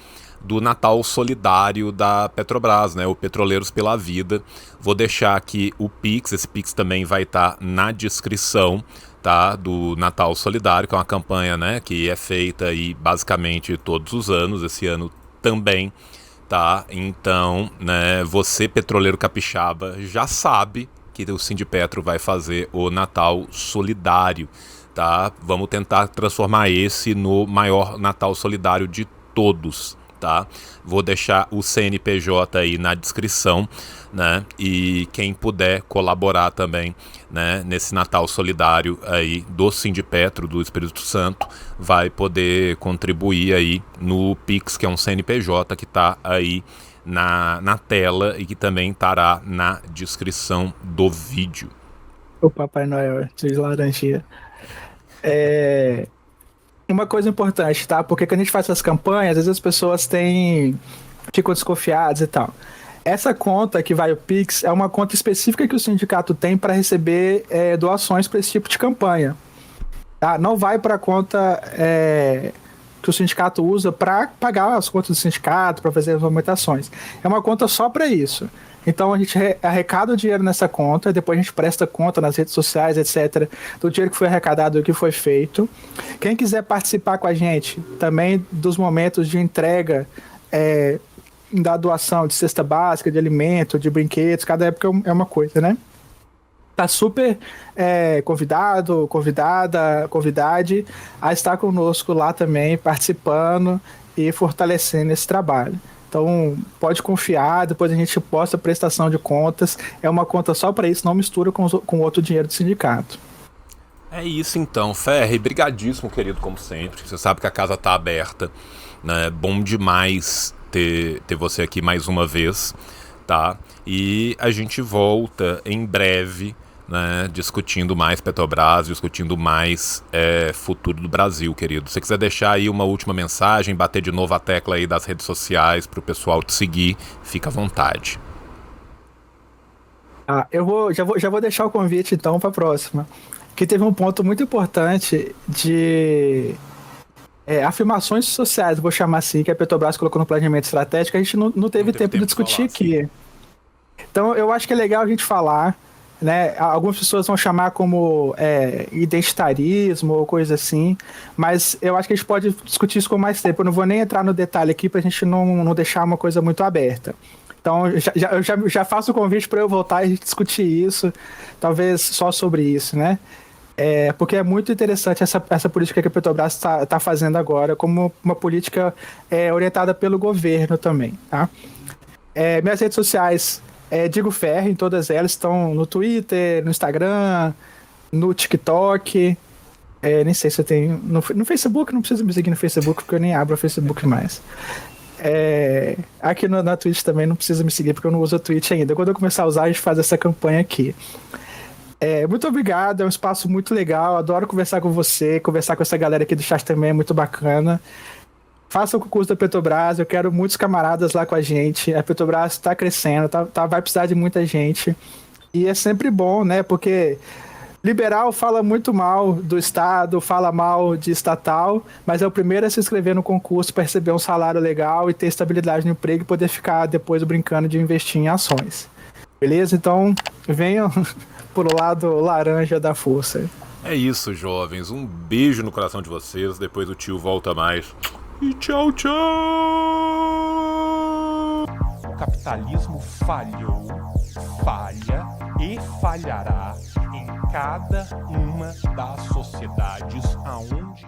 [SPEAKER 1] do Natal Solidário da Petrobras, né, o Petroleiros pela Vida. Vou deixar aqui o Pix, esse Pix também vai estar na descrição, tá, do Natal Solidário, que é uma campanha, né, que é feita aí basicamente todos os anos, esse ano também, tá? Então, né, você petroleiro capixaba já sabe que o Sindipetro vai fazer o Natal Solidário, tá? Vamos tentar transformar esse no maior Natal Solidário de todos, tá? Vou deixar o CNPJ aí na descrição, né? E quem puder colaborar também, né, nesse Natal Solidário aí do Sindipetro do Espírito Santo, vai poder contribuir aí no Pix, que é um CNPJ que tá aí na tela e que também estará na descrição do vídeo.
[SPEAKER 3] O Papai Noel de laranjinha. Uma coisa importante, tá? Porque quando a gente faz essas campanhas, às vezes as pessoas ficam desconfiadas e tal. Essa conta que vai o Pix é uma conta específica que o sindicato tem para receber doações para esse tipo de campanha. Tá? Não vai para a conta que o sindicato usa para pagar as contas do sindicato, para fazer as movimentações. É uma conta só para isso. Então a gente arrecada o dinheiro nessa conta, depois a gente presta conta nas redes sociais, etc., do dinheiro que foi arrecadado e o que foi feito. Quem quiser participar com a gente também dos momentos de entrega da doação de cesta básica, de alimento, de brinquedos, cada época é uma coisa, né? Tá super convidado, convidada, convidade a estar conosco lá também, participando e fortalecendo esse trabalho. Então, pode confiar, depois a gente posta a prestação de contas. É uma conta só para isso, não mistura com outro dinheiro do sindicato.
[SPEAKER 1] É isso então, Ferri, brigadíssimo, querido, como sempre. Você sabe que a casa tá aberta, né? Bom demais ter você aqui mais uma vez, tá? E a gente volta em breve, né, discutindo mais Petrobras, discutindo mais futuro do Brasil, querido. Se você quiser deixar aí uma última mensagem, bater de novo a tecla aí das redes sociais pro pessoal te seguir, fica à vontade.
[SPEAKER 3] Já vou deixar o convite então para a próxima. Que teve um ponto muito importante de afirmações sociais, vou chamar assim, que a Petrobras colocou no planejamento estratégico, a gente não teve tempo de discutir aqui. Então, eu acho que é legal a gente falar, né? Algumas pessoas vão chamar como identitarismo ou coisa assim, mas eu acho que a gente pode discutir isso com mais tempo. Eu não vou nem entrar no detalhe aqui para a gente não deixar uma coisa muito aberta. Então, eu já faço o convite para eu voltar e discutir isso, talvez só sobre isso, né? Porque é muito interessante essa política que a Petrobras está fazendo agora, como uma política orientada pelo governo também, tá? Minhas redes sociais, Digo Ferri, em todas elas, estão no Twitter, no Instagram, no TikTok, nem sei se eu tenho... No Facebook, não precisa me seguir no Facebook, porque eu nem abro o Facebook mais. Aqui na Twitch também não precisa me seguir, porque eu não uso a Twitch ainda. Quando eu começar a usar, a gente faz essa campanha aqui. Muito obrigado, é um espaço muito legal, adoro conversar com você, conversar com essa galera aqui do chat também é muito bacana. Faça o concurso da Petrobras, eu quero muitos camaradas lá com a gente, a Petrobras está crescendo, vai precisar de muita gente, e é sempre bom, né, porque liberal fala muito mal do Estado, fala mal de estatal, mas é o primeiro a se inscrever no concurso para receber um salário legal e ter estabilidade no emprego e poder ficar depois brincando de investir em ações. Beleza? Então, venham pro lado laranja da força.
[SPEAKER 1] É isso, jovens. Um beijo no coração de vocês. Depois o tio volta mais. E tchau, tchau!
[SPEAKER 2] O capitalismo falhou, falha e falhará em cada uma das sociedades aonde